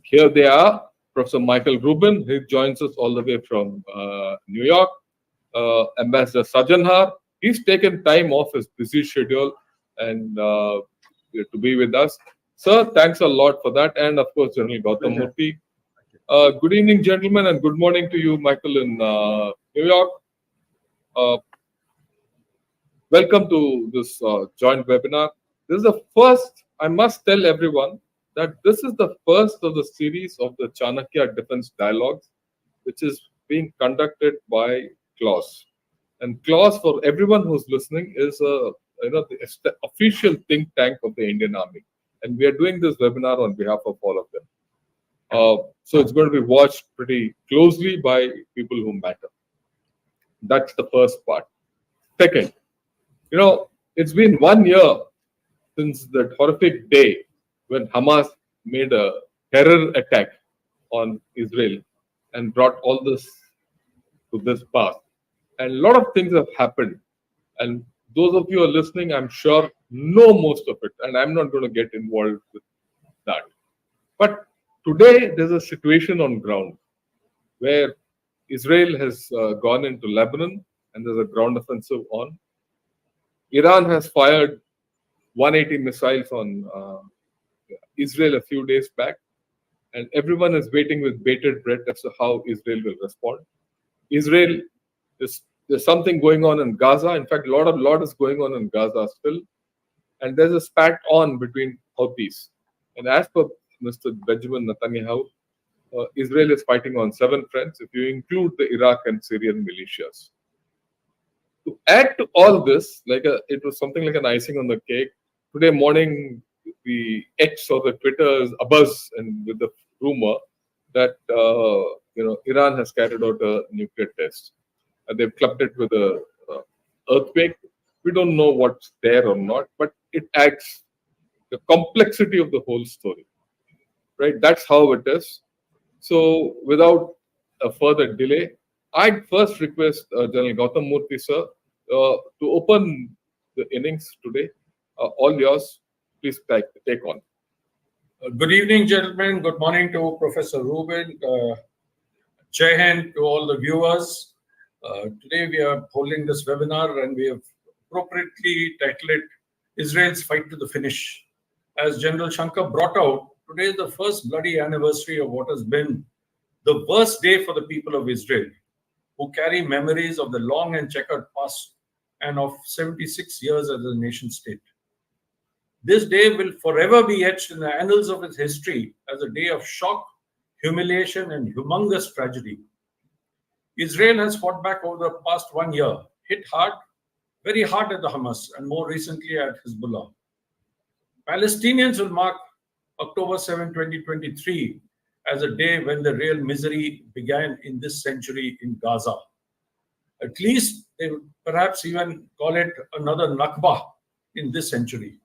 Here they are, Professor Michael Rubin. He joins us all the way from New York. Ambassador Sajanhar. He's taken time off his busy schedule and to be with us. Sir, thanks a lot for that. And of course, General Gautam Murthy. Good evening, gentlemen, and good morning to you, Michael, in New York. Welcome to this joint webinar. This is the first, I must tell everyone that this is the first of the series of the Chanakya Defense Dialogues, which is being conducted by Klaus. And Klaus, for everyone who's listening, is the official think tank of the Indian Army. And we are doing this webinar on behalf of all of them. So it's going to be watched pretty closely by people who matter. That's the first part. Second, it's been 1 year since that horrific day when Hamas made a terror attack on Israel and brought all this to this path. And a lot of things have happened. And those of you who are listening, I'm sure, know most of it. And I'm not going to get involved with that. But today, there's a situation on ground where Israel has gone into Lebanon and there's a ground offensive on. Iran has fired 180 missiles on Israel a few days back. And everyone is waiting with bated breath as to how Israel will respond. Israel there's something going on in Gaza. In fact, a lot is going on in Gaza still. And there's a spat on between Houthis. And as per Mr. Benjamin Netanyahu, Israel is fighting on 7 fronts, if you include the Iraq and Syrian militias. To add to all this, it was something like an icing on the cake. Today morning, the X or the Twitter is abuzz and with the rumor that Iran has carried out a nuclear test. They've clubbed it with a earthquake. We don't know what's there or not, but it adds the complexity of the whole story. Right? That's how it is. So, without a further delay, I'd first request General Gautam Murthy, sir, to open the innings today. All yours. Please take on. Good evening, gentlemen. Good morning to Professor Rubin. Jai Hind to all the viewers. Today we are holding this webinar and we have appropriately titled it Israel's Fight to the Finish. As General Shankar brought out, today is the first bloody anniversary of what has been the worst day for the people of Israel, who carry memories of the long and checkered past and of 76 years as a nation state. This day will forever be etched in the annals of its history as a day of shock, humiliation, and humongous tragedy. Israel has fought back over the past 1 year, hit hard, very hard at the Hamas, and more recently at Hezbollah. Palestinians will mark October 7, 2023 as a day when the real misery began in this century in Gaza. At least they would perhaps even call it another Nakba in this century.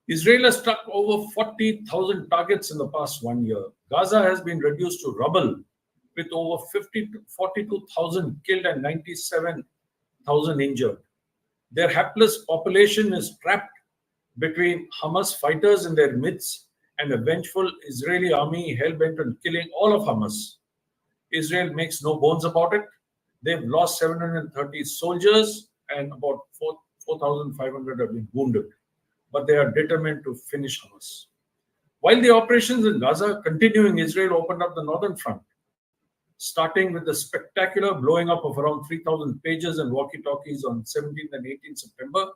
Israel has struck over 40,000 targets in the past 1 year. Gaza has been reduced to rubble with over 42,000 killed and 97,000 injured. Their hapless population is trapped between Hamas fighters in their midst and a vengeful Israeli army hell-bent on killing all of Hamas. Israel makes no bones about it. They've lost 730 soldiers and about 4,500 have been wounded. But they are determined to finish Hamas. While the operations in Gaza continue, Israel opened up the northern front, starting with the spectacular blowing up of around 3,000 pages and walkie-talkies on 17th and 18th September,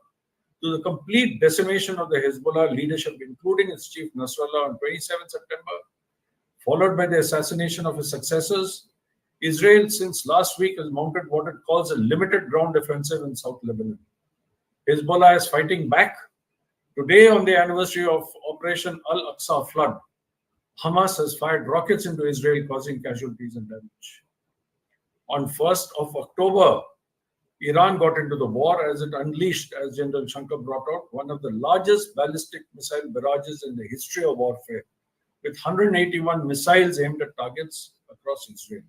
to the complete decimation of the Hezbollah leadership, including its chief Nasrallah on 27th September, followed by the assassination of his successors. Israel, since last week, has mounted what it calls a limited ground offensive in South Lebanon. Hezbollah is fighting back. Today, on the anniversary of Operation Al-Aqsa Flood, Hamas has fired rockets into Israel, causing casualties and damage. On 1st of October, Iran got into the war as it unleashed, as General Shankar brought out, one of the largest ballistic missile barrages in the history of warfare, with 181 missiles aimed at targets across Israel.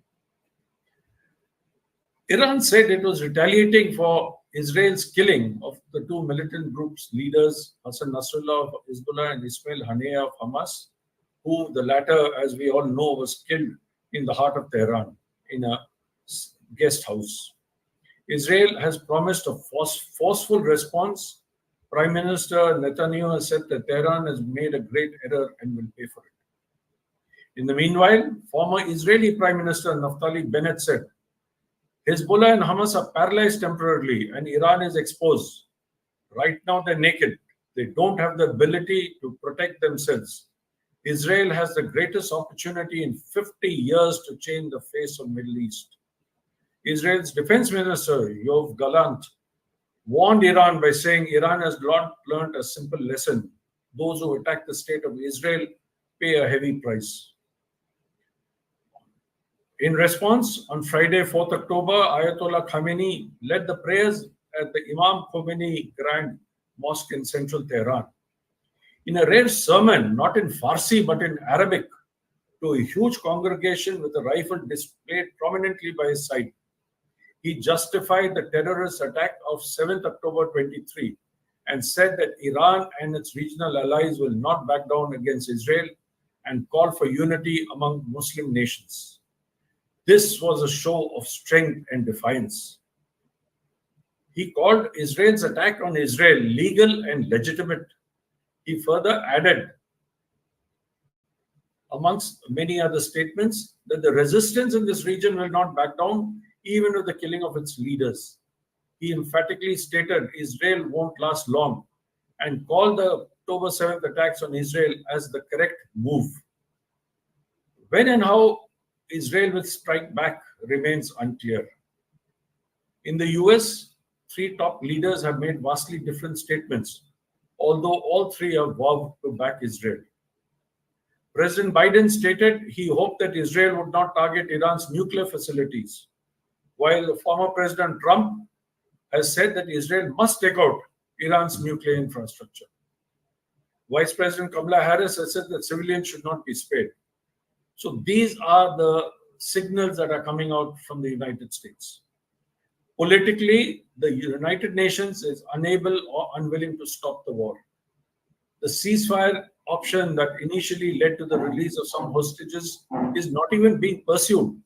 Iran said it was retaliating for Israel's killing of the two militant groups' leaders, Hassan Nasrallah of Hezbollah and Ismail Haniyeh of Hamas, who the latter, as we all know, was killed in the heart of Tehran in a guest house. Israel has promised a forceful response. Prime Minister Netanyahu has said that Tehran has made a great error and will pay for it. In the meanwhile, former Israeli Prime Minister Naftali Bennett said, Hezbollah and Hamas are paralyzed temporarily and Iran is exposed. Right now they're naked. They don't have the ability to protect themselves. Israel has the greatest opportunity in 50 years to change the face of Middle East. Israel's Defense Minister Yoav Gallant warned Iran by saying Iran has not learned a simple lesson. Those who attack the state of Israel pay a heavy price. In response, on Friday, 4th October, Ayatollah Khamenei led the prayers at the Imam Khomeini Grand Mosque in central Tehran. In a rare sermon, not in Farsi but in Arabic, to a huge congregation with a rifle displayed prominently by his side, he justified the terrorist attack of 7th October 23 and said that Iran and its regional allies will not back down against Israel and called for unity among Muslim nations. This was a show of strength and defiance. He called Israel's attack on Israel legal and legitimate. He further added, amongst many other statements, that the resistance in this region will not back down, even with the killing of its leaders. He emphatically stated Israel won't last long and called the October 7th attacks on Israel as the correct move. When and how Israel will strike back remains unclear. In the US, three top leaders have made vastly different statements, although all three have vowed to back Israel. President Biden stated he hoped that Israel would not target Iran's nuclear facilities, while the former President Trump has said that Israel must take out Iran's nuclear infrastructure. Vice President Kamala Harris has said that civilians should not be spared. So these are the signals that are coming out from the United States. Politically, the United Nations is unable or unwilling to stop the war. The ceasefire option that initially led to the release of some hostages is not even being pursued.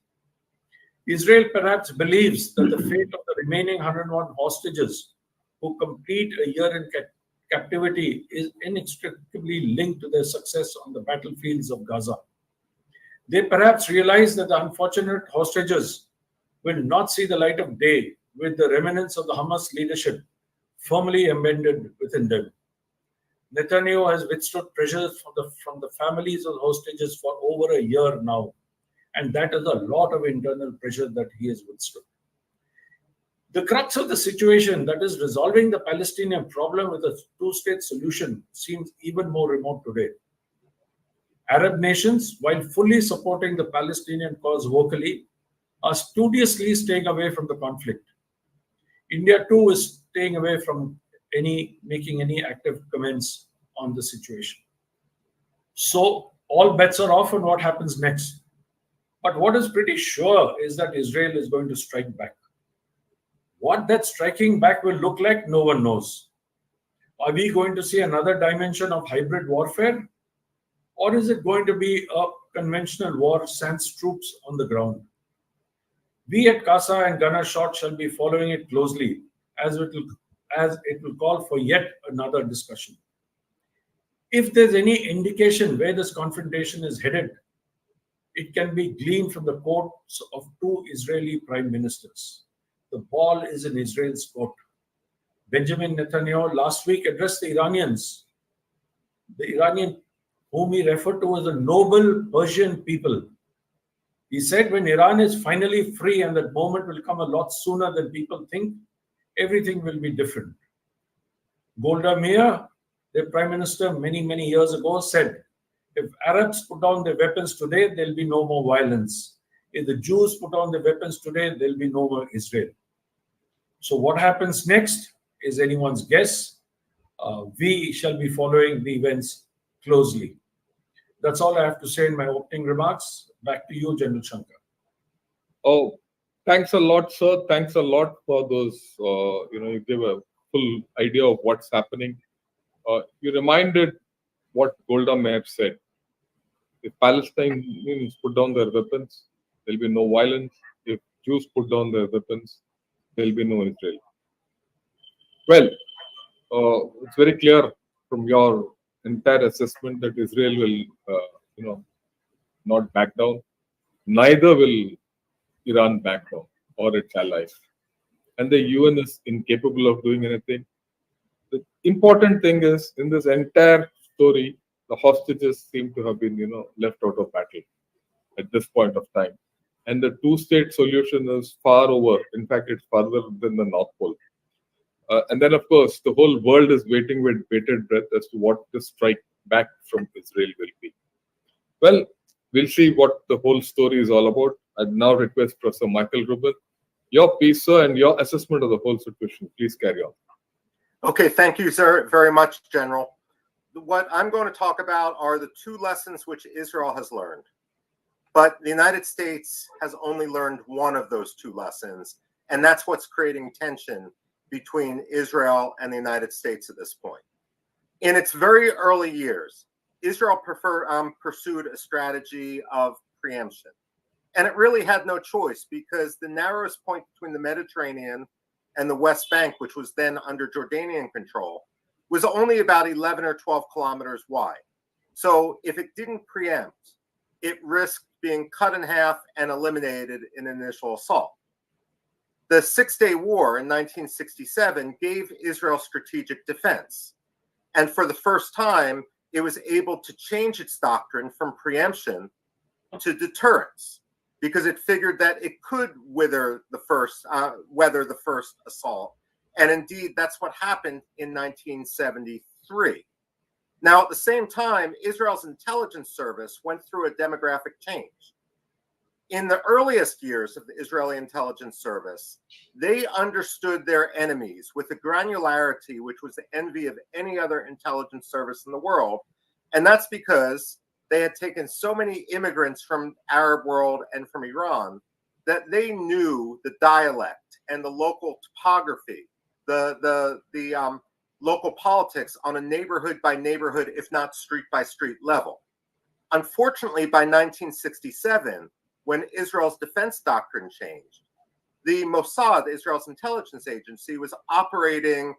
Israel perhaps believes that the fate of the remaining 101 hostages who complete a year in captivity is inextricably linked to their success on the battlefields of Gaza. They perhaps realize that the unfortunate hostages will not see the light of day with the remnants of the Hamas leadership firmly embedded within them. Netanyahu has withstood pressures from the families of hostages for over a year now, and that is a lot of internal pressure that he has withstood. The crux of the situation, that is resolving the Palestinian problem with a two-state solution, seems even more remote today. Arab nations, while fully supporting the Palestinian cause vocally, are studiously staying away from the conflict. India too is staying away from making any active comments on the situation. So all bets are off on what happens next. But what is pretty sure is that Israel is going to strike back. What that striking back will look like, no one knows. Are we going to see another dimension of hybrid warfare? Or is it going to be a conventional war sans troops on the ground? We at CASA and Gunner Shot shall be following it closely as it will call for yet another discussion. If there's any indication where this confrontation is headed, it can be gleaned from the quotes of two Israeli prime ministers. The ball is in Israel's court. Benjamin Netanyahu last week addressed the Iranians. The Iranian whom he referred to as a noble Persian people. He said when Iran is finally free, and that moment will come a lot sooner than people think, everything will be different. Golda Meir, the prime minister many, many years ago, said, if Arabs put down their weapons today, there'll be no more violence. If the Jews put down their weapons today, there'll be no more Israel. So what happens next is anyone's guess. We shall be following the events closely. That's all I have to say in my opening remarks. Back to you, General Shankar. Oh, thanks a lot, sir. Thanks a lot for those. You give a full idea of what's happening. You reminded what Golda Meir said. If Palestinians put down their weapons, there'll be no violence. If Jews put down their weapons, there'll be no Israel. Well, it's very clear from your entire assessment that Israel will, you know, not back down. Neither will Iran back down or its allies. And the UN is incapable of doing anything. The important thing is in this entire story, the hostages seem to have been, left out of battle at this point of time. And the two-state solution is far over. In fact, it's further than the North Pole. And then, of course, the whole world is waiting with bated breath as to what the strike back from Israel will be. Well, we'll see what the whole story is all about. I now request Professor Michael Rubin, your piece, sir, and your assessment of the whole situation. Please carry on. Okay, thank you, sir, very much, General. What I'm going to talk about are the two lessons which Israel has learned. But the United States has only learned one of those two lessons, and that's what's creating tension between Israel and the United States at this point. In its very early years, Israel pursued a strategy of preemption. And it really had no choice because the narrowest point between the Mediterranean and the West Bank, which was then under Jordanian control, was only about 11 or 12 kilometers wide. So if it didn't preempt, it risked being cut in half and eliminated in an initial assault. The Six-Day War in 1967 gave Israel strategic defense. And for the first time, it was able to change its doctrine from preemption to deterrence, because it figured that it could weather the first assault. And indeed, that's what happened in 1973. Now, at the same time, Israel's intelligence service went through a demographic change. In the earliest years of the Israeli intelligence service, they understood their enemies with a granularity which was the envy of any other intelligence service in the world. And that's because they had taken so many immigrants from the Arab world and from Iran that they knew the dialect and the local topography, the local politics on a neighborhood by neighborhood, if not street by street level. Unfortunately, by 1967, when Israel's defense doctrine changed, the Mossad, Israel's intelligence agency, was operating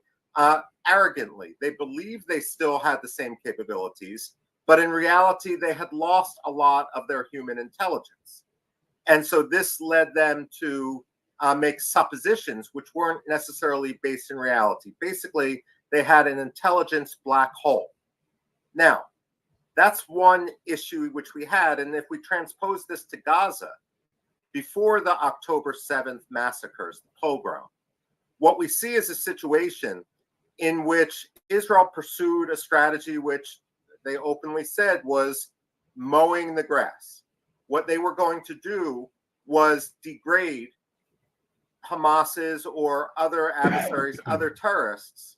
arrogantly. They believed they still had the same capabilities, but in reality, they had lost a lot of their human intelligence. And so this led them to make suppositions which weren't necessarily based in reality. Basically, they had an intelligence black hole. Now, that's one issue which we had. And if we transpose this to Gaza, before the October 7th massacres, the pogrom, what we see is a situation in which Israel pursued a strategy which they openly said was mowing the grass. What they were going to do was degrade Hamas's or other adversaries, other terrorists'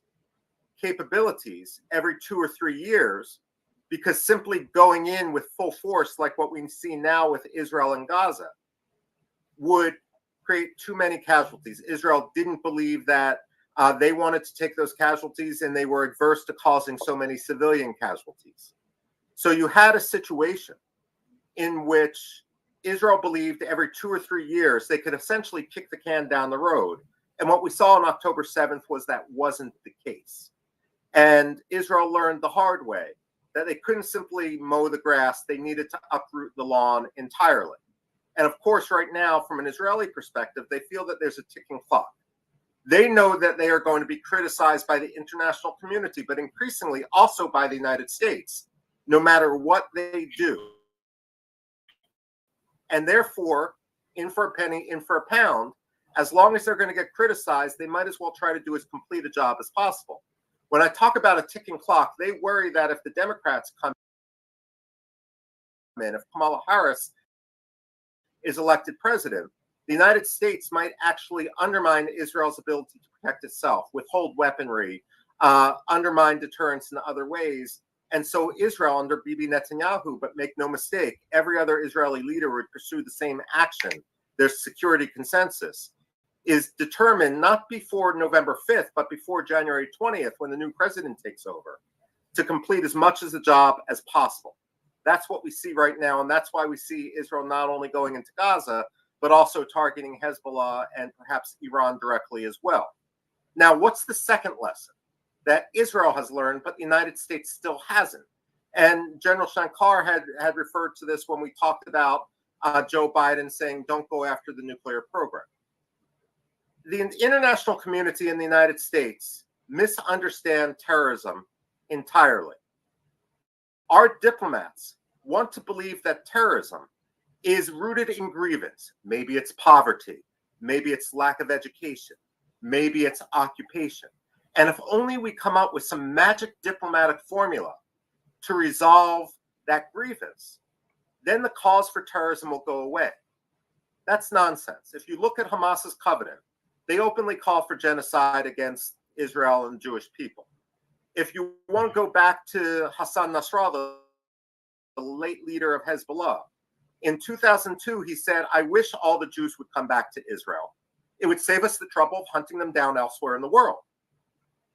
capabilities every 2 or 3 years, because simply going in with full force, like what we see now with Israel and Gaza, would create too many casualties. Israel didn't believe that they wanted to take those casualties, and they were adverse to causing so many civilian casualties. So you had a situation in which Israel believed every 2 or 3 years they could essentially kick the can down the road. And what we saw on October 7th was that wasn't the case. And Israel learned the hard way that they couldn't simply mow the grass. They needed to uproot the lawn entirely. And of course, right now, from an Israeli perspective, they feel that there's a ticking clock. They know that they are going to be criticized by the international community, but increasingly also by the United States, no matter what they do. And therefore, in for a penny, in for a pound, as long as they're going to get criticized, they might as well try to do as complete a job as possible. When I talk about a ticking clock, they worry that if the Democrats come in, if Kamala Harris is elected president, the United States might actually undermine Israel's ability to protect itself, withhold weaponry, undermine deterrence in other ways. And so Israel under Bibi Netanyahu, but make no mistake, every other Israeli leader would pursue the same action. There's security consensus is determined not before November 5th, but before January 20th, when the new president takes over, to complete as much of the job as possible. That's what we see right now, and that's why we see Israel not only going into Gaza, but also targeting Hezbollah and perhaps Iran directly as well. Now, what's the second lesson that Israel has learned, but the United States still hasn't? And General Shankar had referred to this when we talked about Joe Biden saying, don't go after the nuclear program. The international community in the United States misunderstand terrorism entirely. Our diplomats want to believe that terrorism is rooted in grievance. Maybe it's poverty, maybe it's lack of education, maybe it's occupation. And if only we come up with some magic diplomatic formula to resolve that grievance, then the cause for terrorism will go away. That's nonsense. If you look at Hamas's covenant, they openly call for genocide against Israel and Jewish people. If you want to go back to Hassan Nasrallah, the late leader of Hezbollah, in 2002, he said, I wish all the Jews would come back to Israel. It would save us the trouble of hunting them down elsewhere in the world.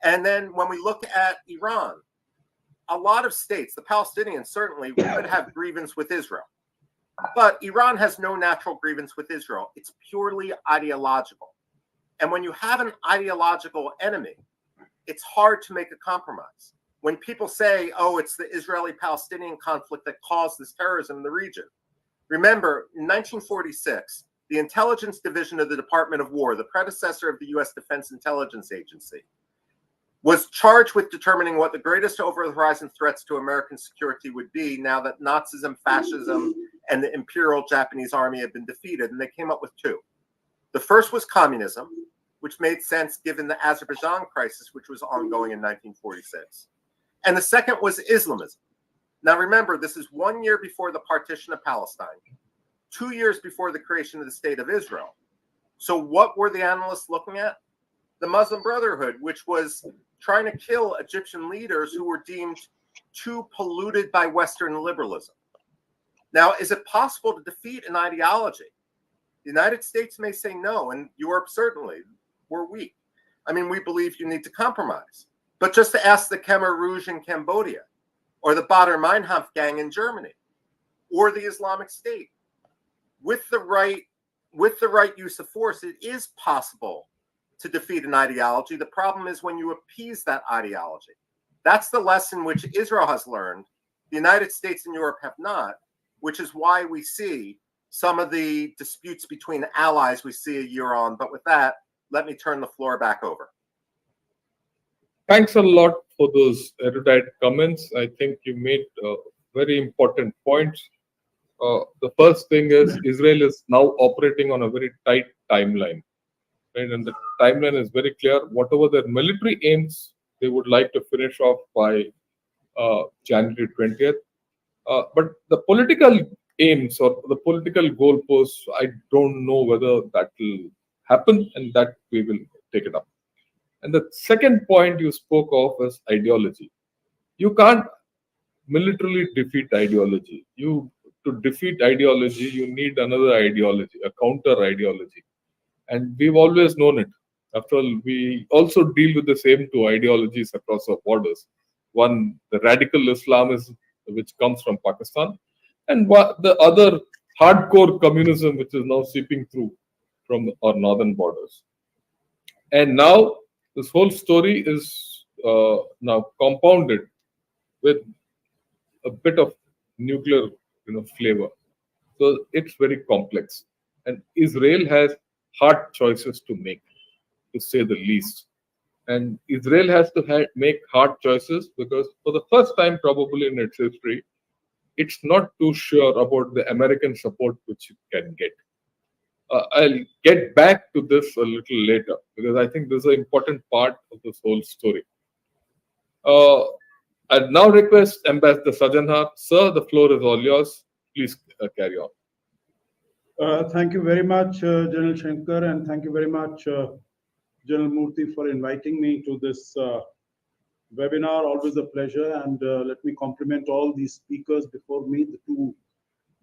And then when we look at Iran, a lot of states, the Palestinians certainly, could have grievance with Israel. But Iran has no natural grievance with Israel. It's purely ideological. And when you have an ideological enemy, it's hard to make a compromise. When people say, oh, it's the Israeli-Palestinian conflict that caused this terrorism in the region. Remember, in 1946, the Intelligence Division of the Department of War, the predecessor of the U.S. Defense Intelligence Agency, was charged with determining what the greatest over-the-horizon threats to American security would be now that Nazism, fascism, and the Imperial Japanese Army had been defeated, and they came up with two. The first was communism, which made sense given the Azerbaijan crisis, which was ongoing in 1946. And the second was Islamism. Now remember, this is 1 year before the partition of Palestine, 2 years before the creation of the State of Israel. So what were the analysts looking at? The Muslim Brotherhood, which was trying to kill Egyptian leaders who were deemed too polluted by Western liberalism. Now, is it possible to defeat an ideology? The United States may say no, and Europe certainly. We're weak. I mean, we believe you need to compromise. But just to ask the Khmer Rouge in Cambodia, or the Baader Meinhof gang in Germany, or the Islamic State, with the right use of force, it is possible to defeat an ideology. The problem is when you appease that ideology. That's the lesson which Israel has learned. The United States and Europe have not, which is why we see some of the disputes between allies we see a year on. But with that, let me turn the floor back over. Thanks a lot for those erudite comments. I think you made very important points. The first thing is Israel is now operating on a very tight timeline. Right? And the timeline is very clear. Whatever their military aims, they would like to finish off by January 20th. But the political aims or the political goalposts, I don't know whether that will happen, and that we will take it up. And the second point you spoke of is ideology. You can't militarily defeat ideology. To defeat ideology, you need another ideology, a counter ideology. And we've always known it. After all, we also deal with the same two ideologies across our borders. One, the radical Islamism, which comes from Pakistan, and the other, hardcore communism, which is now seeping through from our northern borders. And now this whole story is now compounded with a bit of nuclear, flavor. So it's very complex, and Israel has hard choices to make, to say the least. And Israel has to make hard choices because for the first time probably in its history, it's not too sure about the American support which it can get. I'll get back to this a little later because I think this is an important part of this whole story. I now request Ambassador Sajanhar. Sir, the floor is all yours. Please carry on. Thank you very much, General Shankar, and thank you very much, General Murthy, for inviting me to this webinar. Always a pleasure. And let me compliment all these speakers before me, the two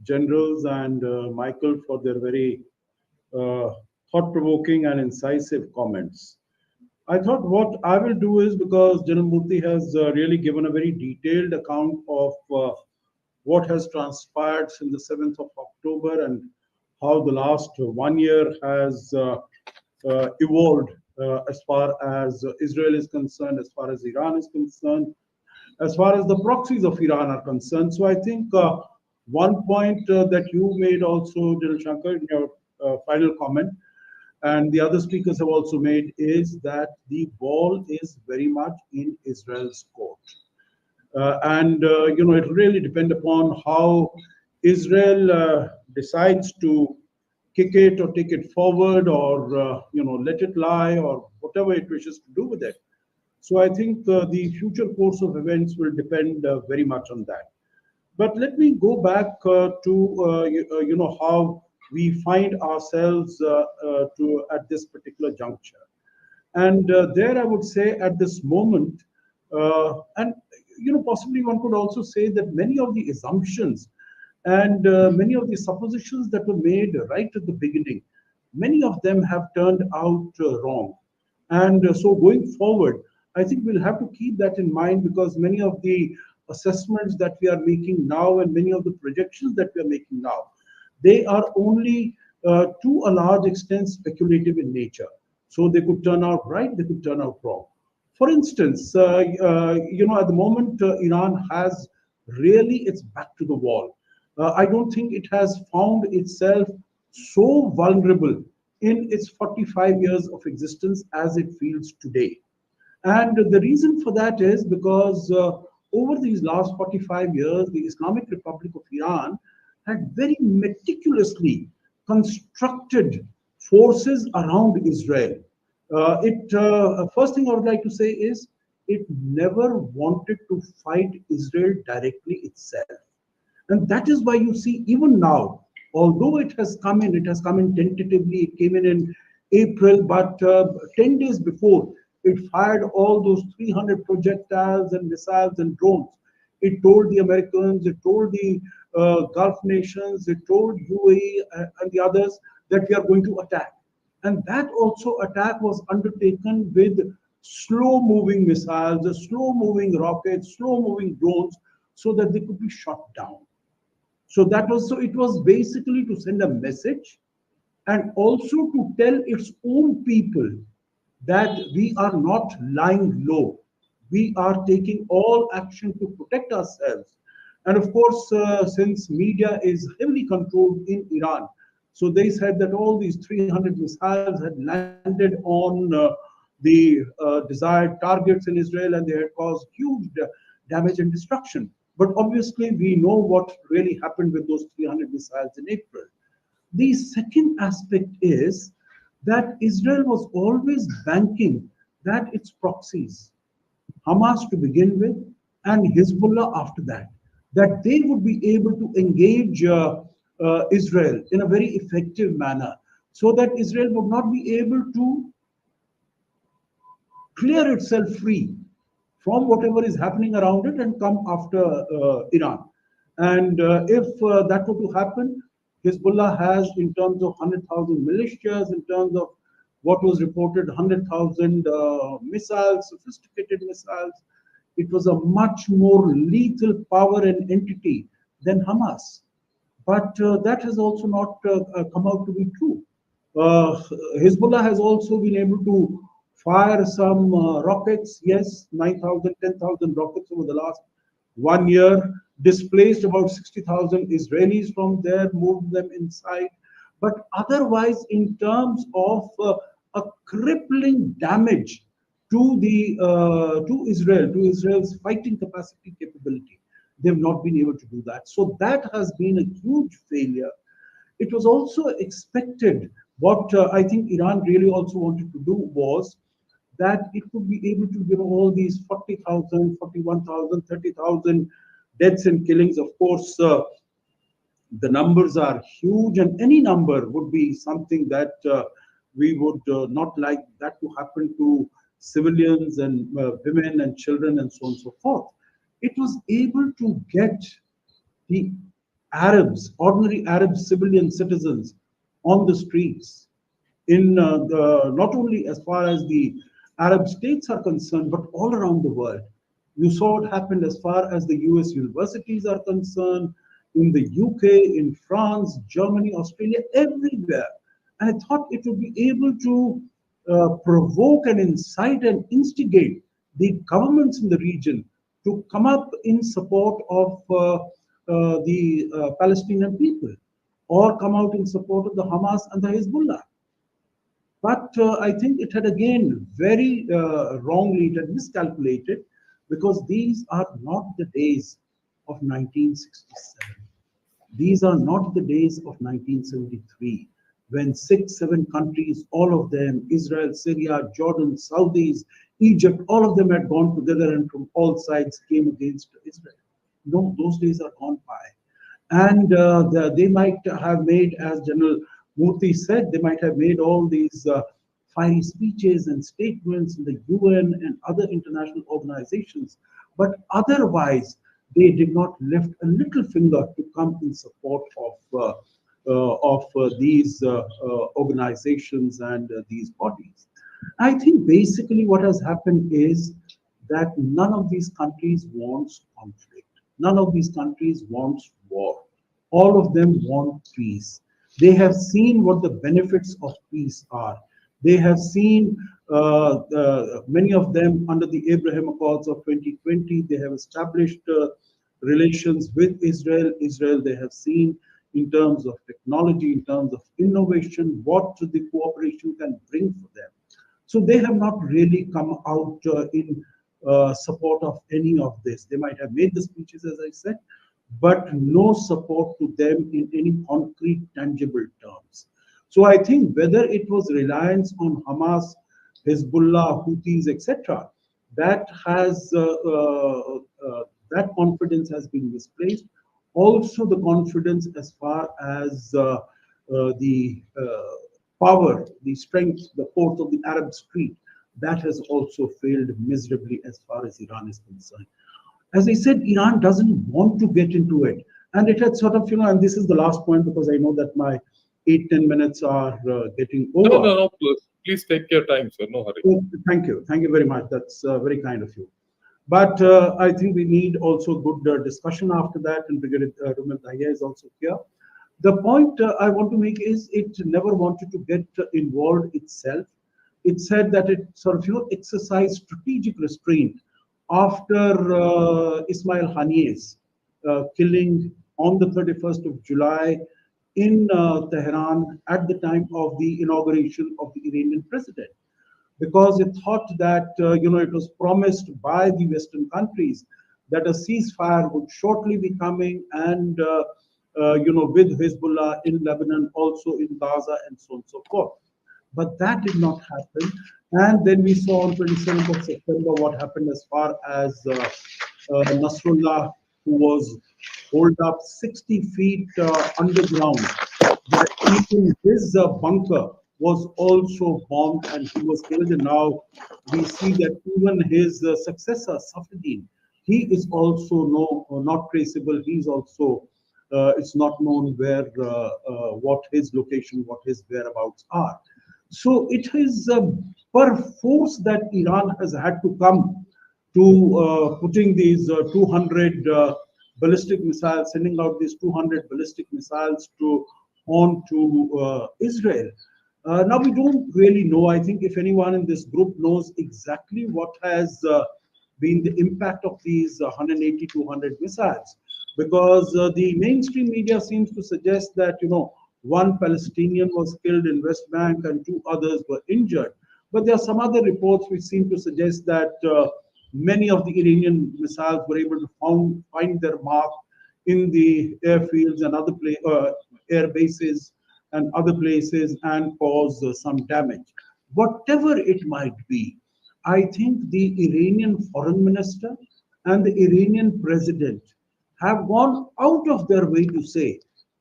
generals and Michael, for their very thought-provoking and incisive comments. I thought what I will do is, because General Murthy has really given a very detailed account of what has transpired since the 7th of October and how the last 1 year has evolved as far as Israel is concerned, as far as Iran is concerned, as far as the proxies of Iran are concerned. So I think one point that you made also, General Shankar, in your final comment, and the other speakers have also made, is that the ball is very much in Israel's court. It really depends upon how Israel decides to kick it or take it forward, or let it lie, or whatever it wishes to do with it. So I think the future course of events will depend very much on that. But let me go back to how we find ourselves to at this particular juncture. And there I would say at this moment, and possibly one could also say that many of the assumptions and many of the suppositions that were made right at the beginning, many of them have turned out wrong. And so going forward, I think we'll have to keep that in mind, because many of the assessments that we are making now and many of the projections that we are making now, they are only to a large extent speculative in nature. So they could turn out right, they could turn out wrong. For instance, at the moment, Iran has really its back to the wall. I don't think it has found itself so vulnerable in its 45 years of existence as it feels today. And the reason for that is because over these last 45 years, the Islamic Republic of Iran had very meticulously constructed forces around Israel. First thing I would like to say is it never wanted to fight Israel directly itself. And that is why you see, even now, although it has come in tentatively, it came in April, but 10 days before, it fired all those 300 projectiles and missiles and drones. It told the Americans, it told the Gulf nations, it told UAE and the others that we are going to attack. And that also attack was undertaken with slow-moving missiles, slow-moving rockets, slow-moving drones, so that they could be shot down. So it was basically to send a message, and also to tell its own people that we are not lying low. We are taking all action to protect ourselves. And of course, since media is heavily controlled in Iran, so they said that all these 300 missiles had landed on the desired targets in Israel, and they had caused huge damage and destruction. But obviously, we know what really happened with those 300 missiles in April. The second aspect is that Israel was always banking that its proxies, Hamas to begin with, and Hezbollah after that they would be able to engage Israel in a very effective manner, so that Israel would not be able to clear itself free from whatever is happening around it and come after Iran. And if that were to happen, Hezbollah has, in terms of 100,000 militias, in terms of what was reported, 100,000 missiles, sophisticated missiles. It was a much more lethal power and entity than Hamas. But that has also not come out to be true. Hezbollah has also been able to fire some rockets, yes, 9,000, 10,000 rockets over the last 1 year, displaced about 60,000 Israelis from there, moved them inside. But otherwise, in terms of a crippling damage to Israel's fighting capacity capability, they've not been able to do that. So that has been a huge failure. It was also expected. What I think Iran really also wanted to do was that it would be able to give all these 40,000, 41,000, 30,000 deaths and killings. Of course, the numbers are huge, and any number would be something that we would not like that to happen to civilians and women and children and so on and so forth. It was able to get the Arabs, ordinary Arab civilian citizens, on the streets, in not only as far as the Arab states are concerned, but all around the world. You saw what happened as far as the US universities are concerned, in the UK, in France, Germany, Australia, everywhere. And I thought it would be able to provoke and incite and instigate the governments in the region to come up in support of the Palestinian people, or come out in support of the Hamas and the Hezbollah. But I think it had again very wrongly, it had miscalculated, because these are not the days of 1967. These are not the days of 1973, when 6, 7 countries, all of them, Israel, Syria, Jordan, Saudis, Egypt, all of them had gone together and from all sides came against Israel. No, those days are gone by. And they might have made, as General Murthy said, they might have made all these fiery speeches and statements in the UN and other international organizations, but otherwise they did not lift a little finger to come in support of these organizations and these bodies. I think basically what has happened is that none of these countries wants conflict. None of these countries wants war. All of them want peace. They have seen what the benefits of peace are. They have seen many of them under the Abraham Accords of 2020. They have established relations with Israel. Israel, they have seen in terms of technology, in terms of innovation, what the cooperation can bring for them. So they have not really come out in support of any of this. They might have made the speeches, as I said, but no support to them in any concrete, tangible terms. So I think whether it was reliance on Hamas, Hezbollah, Houthis, etc., that has that confidence has been misplaced. Also, the confidence as far as the power, the strength, the force of the Arab street, that has also failed miserably as far as Iran is concerned. As I said, Iran doesn't want to get into it. And it had sort of, and this is the last point because I know that my 8-10 minutes are getting over. No, please take your time, sir. No hurry. Thank you. Thank you very much. That's very kind of you. But I think we need also good discussion after that, and Brigadier Rumel Dahia is also here. The point I want to make is it never wanted to get involved itself. It said that it sort of exercised strategic restraint after Ismail Haniyeh's killing on the 31st of July in Tehran at the time of the inauguration of the Iranian president, because it thought that it was promised by the Western countries that a ceasefire would shortly be coming, and with Hezbollah in Lebanon, also in Gaza, and so on and so forth. But that did not happen. And then we saw on 27th of September what happened as far as Nasrallah, who was holed up 60 feet underground, that even his bunker was also bombed and he was killed. And now we see that even his successor, Safeddin, he is also not traceable. He's also, it's not known where, what his location, what his whereabouts are. So it is per force that Iran has had to come to putting these 200 ballistic missiles, sending out these 200 ballistic missiles onto Israel. Now we don't really know. I think if anyone in this group knows exactly what has been the impact of these 180, 200 missiles, because the mainstream media seems to suggest that, one Palestinian was killed in West Bank and 2 others were injured. But there are some other reports which seem to suggest that many of the Iranian missiles were able to find their mark in the airfields and other air bases and other places and cause some damage. Whatever it might be, I think the Iranian foreign minister and the Iranian president have gone out of their way to say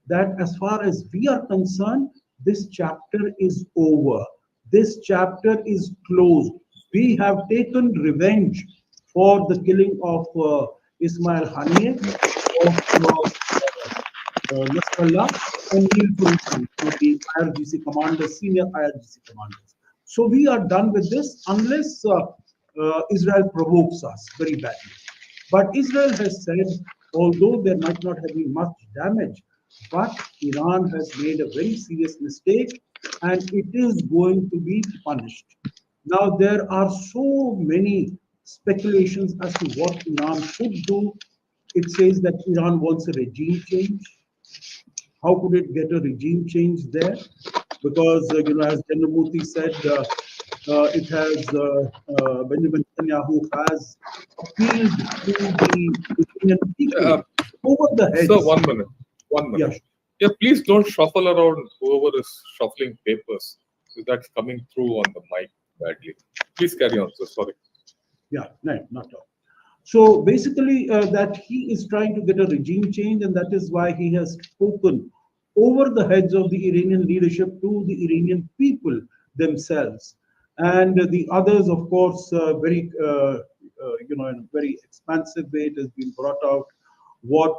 that as far as we are concerned, this chapter is over. This chapter is closed. We have taken revenge for the killing of Ismail Haniyeh, of Nasrallah, and the IRGC commanders, senior IRGC commanders. So we are done with this unless Israel provokes us very badly. But Israel has said, although there might not have been much damage, but Iran has made a very serious mistake and it is going to be punished. Now, there are so many speculations as to what Iran should do. It says that Iran wants a regime change. How could it get a regime change there? Because, as General Murthy said, it has Benjamin Netanyahu has appealed to the Iranian Uh, people over the Sir, heads. 1 minute. 1 minute. Yeah, please don't shuffle around whoever is shuffling papers. That's coming through on the mic badly. Please carry on, sir. Sorry. Yeah, no, not at all. So basically, that he is trying to get a regime change, and that is why he has spoken over the heads of the Iranian leadership to the Iranian people themselves, and the others, of course, in a very expansive way, it has been brought out what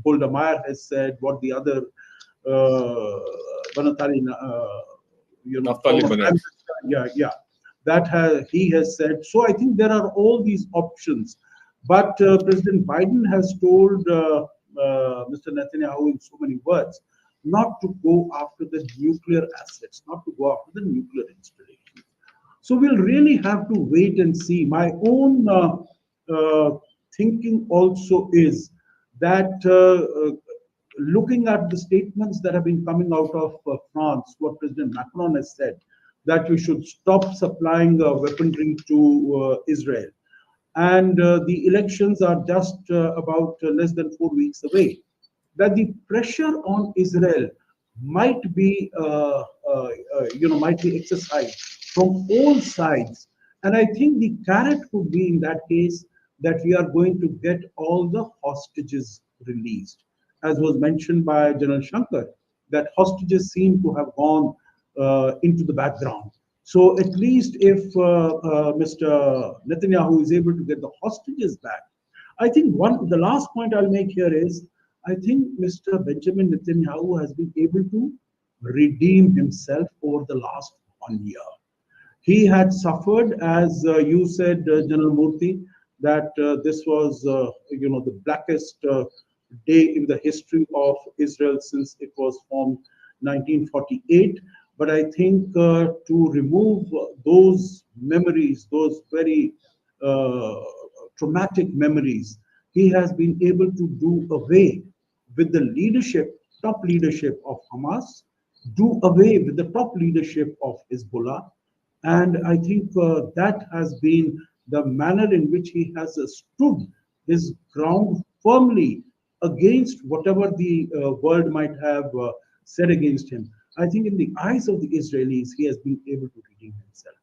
Golda Meir has said, what the other Banatari, Naftali Bennett. yeah, he has said. So I think there are all these options, but President Biden has told Mr. Netanyahu in so many words not to go after the nuclear assets, not to go after the nuclear installations. So we'll really have to wait and see. My own thinking also is that looking at the statements that have been coming out of France, what President Macron has said, that we should stop supplying weaponry to Israel. And the elections are just about less than 4 weeks away. That the pressure on Israel might be, might be exercised from all sides. And I think the carrot could be in that case that we are going to get all the hostages released. As was mentioned by General Shankar, that hostages seem to have gone into the background. So at least if Mr. Netanyahu is able to get the hostages back, I think the last point I'll make here is, I think Mr. Benjamin Netanyahu has been able to redeem himself over the last 1 year. He had suffered, as you said, General Murthy, that this was, the blackest day in the history of Israel since it was formed 1948. But I think to remove those memories, those very traumatic memories, he has been able to do away with the top leadership of Hamas, do away with the top leadership of Hezbollah. And I think that has been the manner in which he has stood his ground firmly against whatever the world might have said against him. I think in the eyes of the Israelis, he has been able to redeem himself.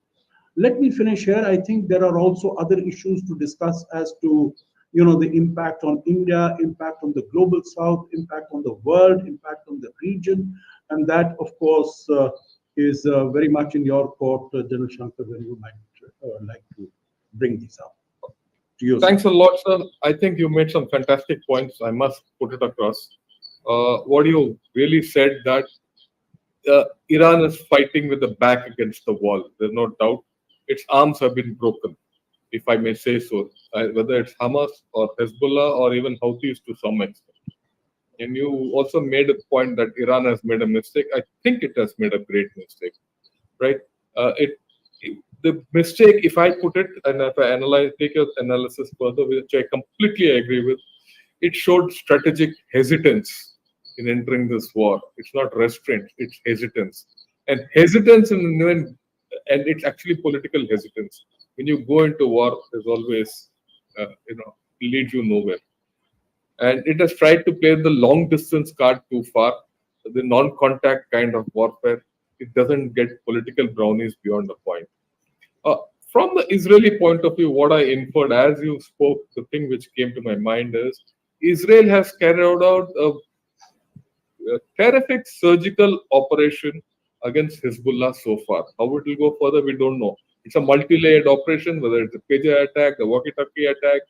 Let me finish here. I think there are also other issues to discuss as to, the impact on India, impact on the global south, impact on the world, impact on the region. And that, of course, is very much in your court, General Shankar, when you might like to bring these up. To you, Thanks a lot, sir. I think you made some fantastic points. I must put it across. What you really said that Iran is fighting with the back against the wall. There's no doubt. Its arms have been broken, if I may say so, whether it's Hamas or Hezbollah or even Houthis to some extent. And you also made a point that Iran has made a mistake. I think it has made a great mistake, right? The mistake, if I put it, and if I take your analysis further, which I completely agree with, it showed strategic hesitance in entering this war. It's not restraint, it's hesitance. And hesitance and it's actually political hesitance. When you go into war, there's always, leads you nowhere. And it has tried to play the long distance card too far, the non-contact kind of warfare. It doesn't get political brownies beyond the point. From the Israeli point of view, what I inferred as you spoke, the thing which came to my mind is Israel has carried out a terrific surgical operation against Hezbollah so far. How it will go further, we don't know. It's a multi-layered operation, whether it's a pager attack, the walkie-talkie attack,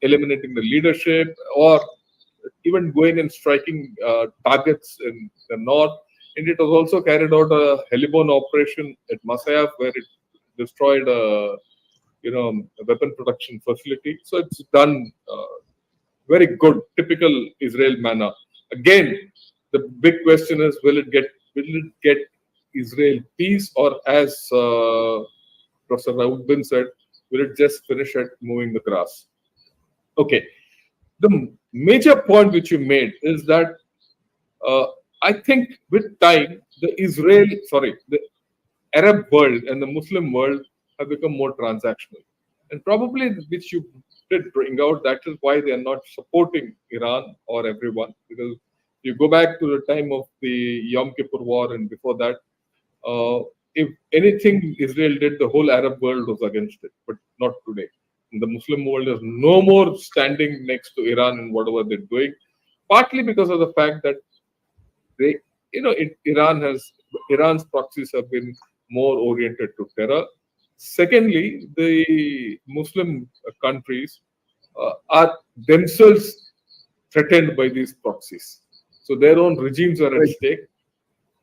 eliminating the leadership, or even going and striking targets in the north. And it was also carried out a heliborne operation at Masayaf, where it destroyed a a weapon production facility. So it's done very good, typical Israel manner. Again, the big question is, will it get Israel peace, or as Professor Raubin said, will it just finish at moving the grass? Okay. The major point which you made is that I think with time, the Arab world and the Muslim world have become more transactional. And probably, which you did bring out, that is why they are not supporting Iran or everyone. Because you go back to the time of the Yom Kippur War and before that, if anything Israel did, the whole Arab world was against it, but not today. The Muslim world is no more standing next to Iran in whatever they're doing, partly because of the fact that they, Iran's proxies have been more oriented to terror. Secondly, the Muslim countries are themselves threatened by these proxies, so their own regimes are at stake.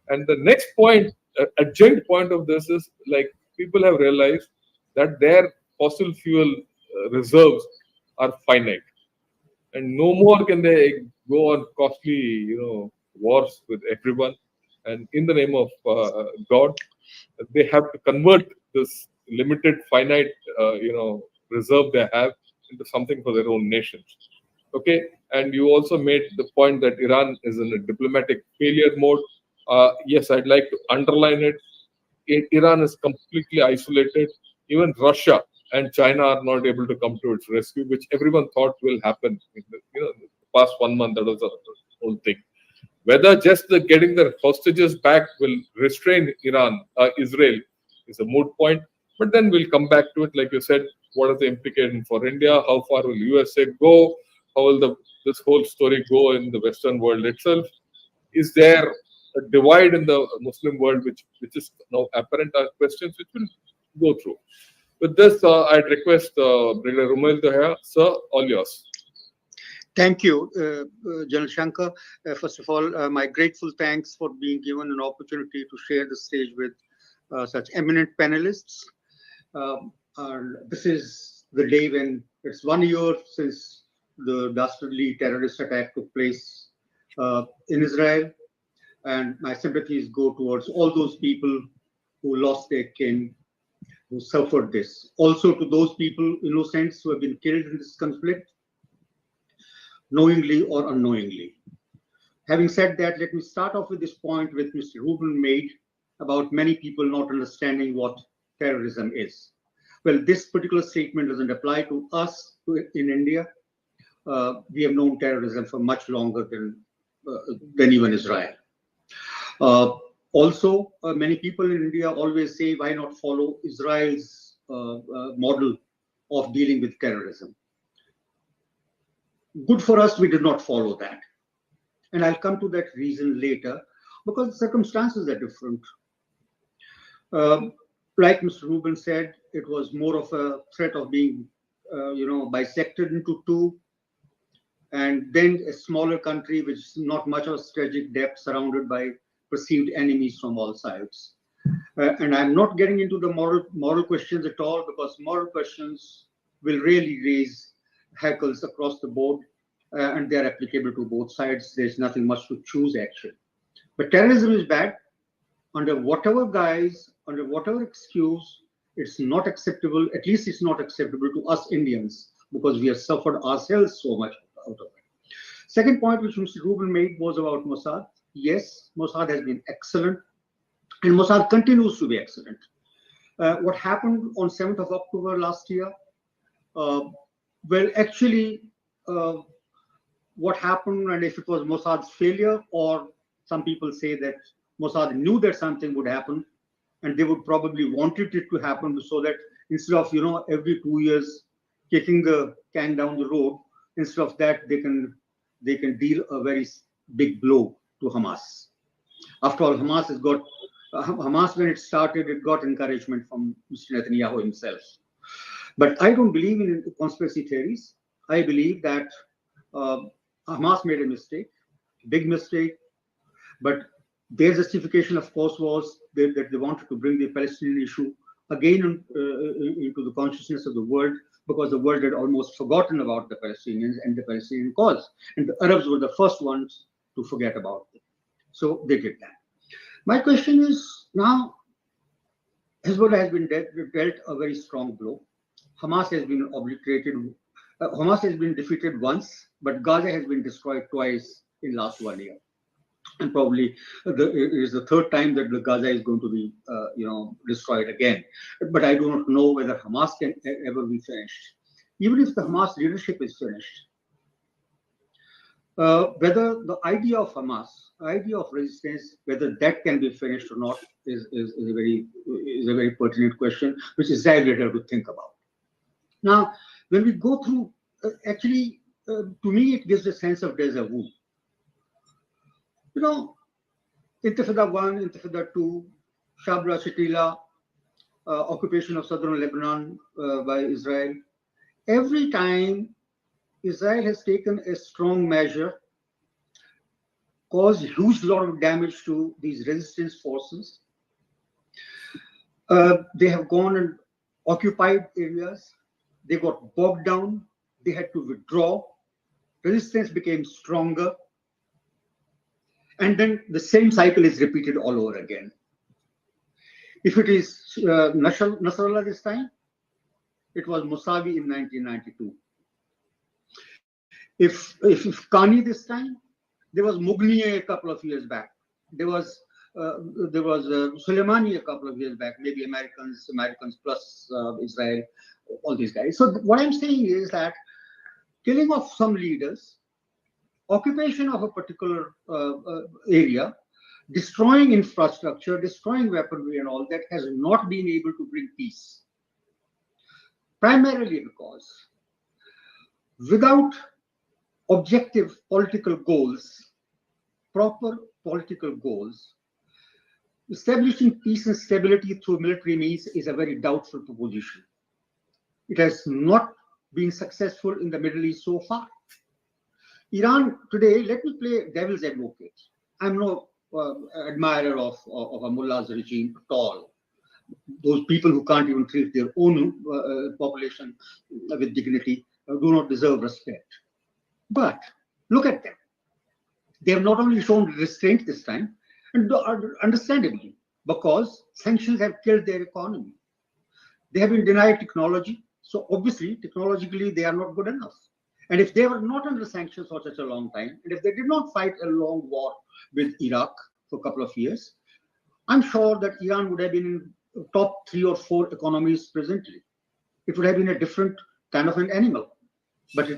And the next point, adjunct point of this is, like, people have realized that their fossil fuel reserves are finite, and no more can they go on costly, wars with everyone. And in the name of God, they have to convert this limited, finite, reserve they have into something for their own nations. Okay, and you also made the point that Iran is in a diplomatic failure mode. Yes, I'd like to underline it. Iran is completely isolated. Even Russia and China are not able to come to its rescue, which everyone thought will happen in the past 1 month. That was the whole thing. Whether just getting the hostages back will restrain Israel is a moot point. But then we'll come back to it. Like you said, what are the implications for India? How far will USA go? How will this whole story go in the Western world itself? Is there a divide in the Muslim world, which is now apparent? Are questions which will go through. With this, I'd request Brigadier Rumail Daya. Sir, all yours. Thank you, General Shankar. First of all, my grateful thanks for being given an opportunity to share the stage with such eminent panelists. This is the day when it's 1 year since the dastardly terrorist attack took place in Israel. And my sympathies go towards all those people who lost their kin, who suffered this. Also to those people, innocents, who have been killed in this conflict, knowingly or unknowingly. Having said that, let me start off with this point which Mr. Rubin made about many people not understanding what terrorism is. Well, this particular statement doesn't apply to us in India. We have known terrorism for much longer than even Israel. Also, many people in India always say, why not follow Israel's model of dealing with terrorism? Good for us, we did not follow that. And I'll come to that reason later, because the circumstances are different. Like Mr. Rubin said, it was more of a threat of being, bisected into two. And then a smaller country, which is not much of a strategic depth, surrounded by perceived enemies from all sides. And I'm not getting into the moral questions at all, because moral questions will really raise hackles across the board, and they're applicable to both sides. There's nothing much to choose, actually. But terrorism is bad. Under whatever guise, under whatever excuse, it's not acceptable. At least it's not acceptable to us Indians, because we have suffered ourselves so much out of it. Second point which Mr. Rubin made was about Mossad. Yes, Mossad has been excellent, and Mossad continues to be excellent. What happened on 7th of October last year? Well, actually, what happened, and if it was Mossad's failure, or some people say that Mossad knew that something would happen, and they would probably wanted it to happen, so that instead of every 2 years kicking the can down the road, instead of that they can deal a very big blow to Hamas. After all, Hamas when it started, it got encouragement from Mr. Netanyahu himself. But I don't believe in conspiracy theories. I believe that Hamas made a mistake, big mistake, but their justification, of course, was that they wanted to bring the Palestinian issue again into the consciousness of the world, because the world had almost forgotten about the Palestinians and the Palestinian cause. And the Arabs were the first ones to forget about them. So they did that. My question is, now Hezbollah has been dealt a very strong blow. Hamas has been obliterated. Hamas has been defeated once, but Gaza has been destroyed twice in last 1 year. And probably it is the third time that the Gaza is going to be, destroyed again. But I do not know whether Hamas can ever be finished. Even if the Hamas leadership is finished, whether the idea of Hamas, idea of resistance, whether that can be finished or not is a very pertinent question, which Israel will have to think about. Now, when we go through, to me, it gives a sense of deja vu. Intifada 1, Intifada 2, Shabra, Shatila, occupation of southern Lebanon by Israel. Every time Israel has taken a strong measure, caused a huge lot of damage to these resistance forces. They have gone and occupied areas. They got bogged down. They had to withdraw. Resistance became stronger. And then the same cycle is repeated all over again. If it is Nasrallah this time, it was Musavi in 1992. If Kani this time, there was Mughniye a couple of years back. There was Soleimani a couple of years back. Maybe Americans plus Israel, all these guys. So what I'm saying is that killing of some leaders, occupation of a particular area, destroying infrastructure, destroying weaponry and all that has not been able to bring peace. Primarily because without objective political goals, proper political goals, establishing peace and stability through military means is a very doubtful proposition. It has not been successful in the Middle East so far. Iran today, let me play devil's advocate. I'm no admirer of a mullah's regime at all. Those people who can't even treat their own population with dignity do not deserve respect. But look at them. They have not only shown restraint this time, and understandably, because sanctions have killed their economy. They have been denied technology. So obviously, technologically, they are not good enough. And if they were not under sanctions for such a long time, and if they did not fight a long war with Iraq for a couple of years, I'm sure that Iran would have been in top 3 or 4 economies presently. It would have been a different kind of an animal. But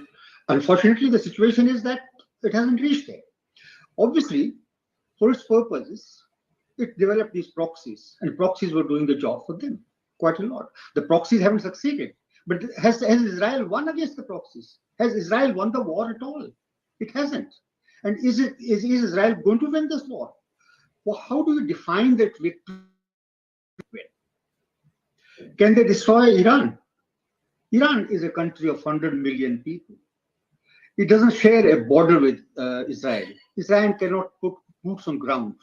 unfortunately, the situation is that it hasn't reached there. Obviously, for its purposes, it developed these proxies, and proxies were doing the job for them quite a lot. The proxies haven't succeeded. But has Israel won against the proxies? Has Israel won the war at all? It hasn't. And is Israel going to win this war? Well, how do you define that victory? Can they destroy Iran? Iran is a country of 100 million people. It doesn't share a border with Israel. Israel cannot put boots on ground.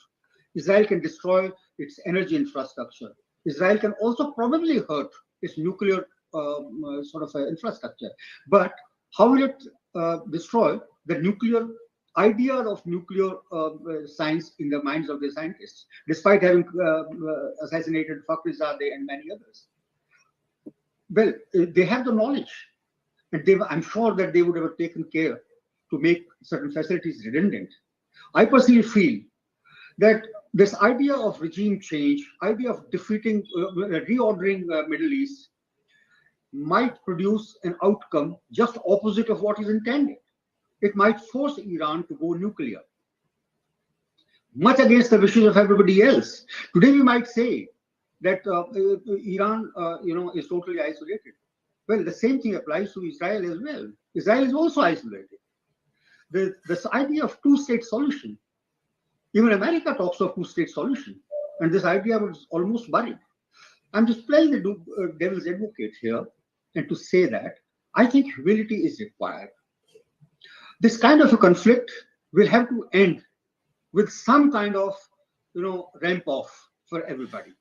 Israel can destroy its energy infrastructure. Israel can also probably hurt its nuclear infrastructure. But how will it destroy the nuclear idea of nuclear science in the minds of the scientists, despite having assassinated Fakhrizadeh and many others? Well, they have the knowledge, and I'm sure that they would have taken care to make certain facilities redundant. I personally feel that this idea of regime change, idea of defeating, reordering Middle East, might produce an outcome just opposite of what is intended. It might force Iran to go nuclear, much against the wishes of everybody else. Today, we might say that Iran, is totally isolated. Well, the same thing applies to Israel as well. Israel is also isolated. This idea of two-state solution, even America talks of two-state solution, and this idea was almost buried. I'm just playing the devil's advocate here, and to say that I think humility is required. This kind of a conflict will have to end with some kind of, ramp off for everybody.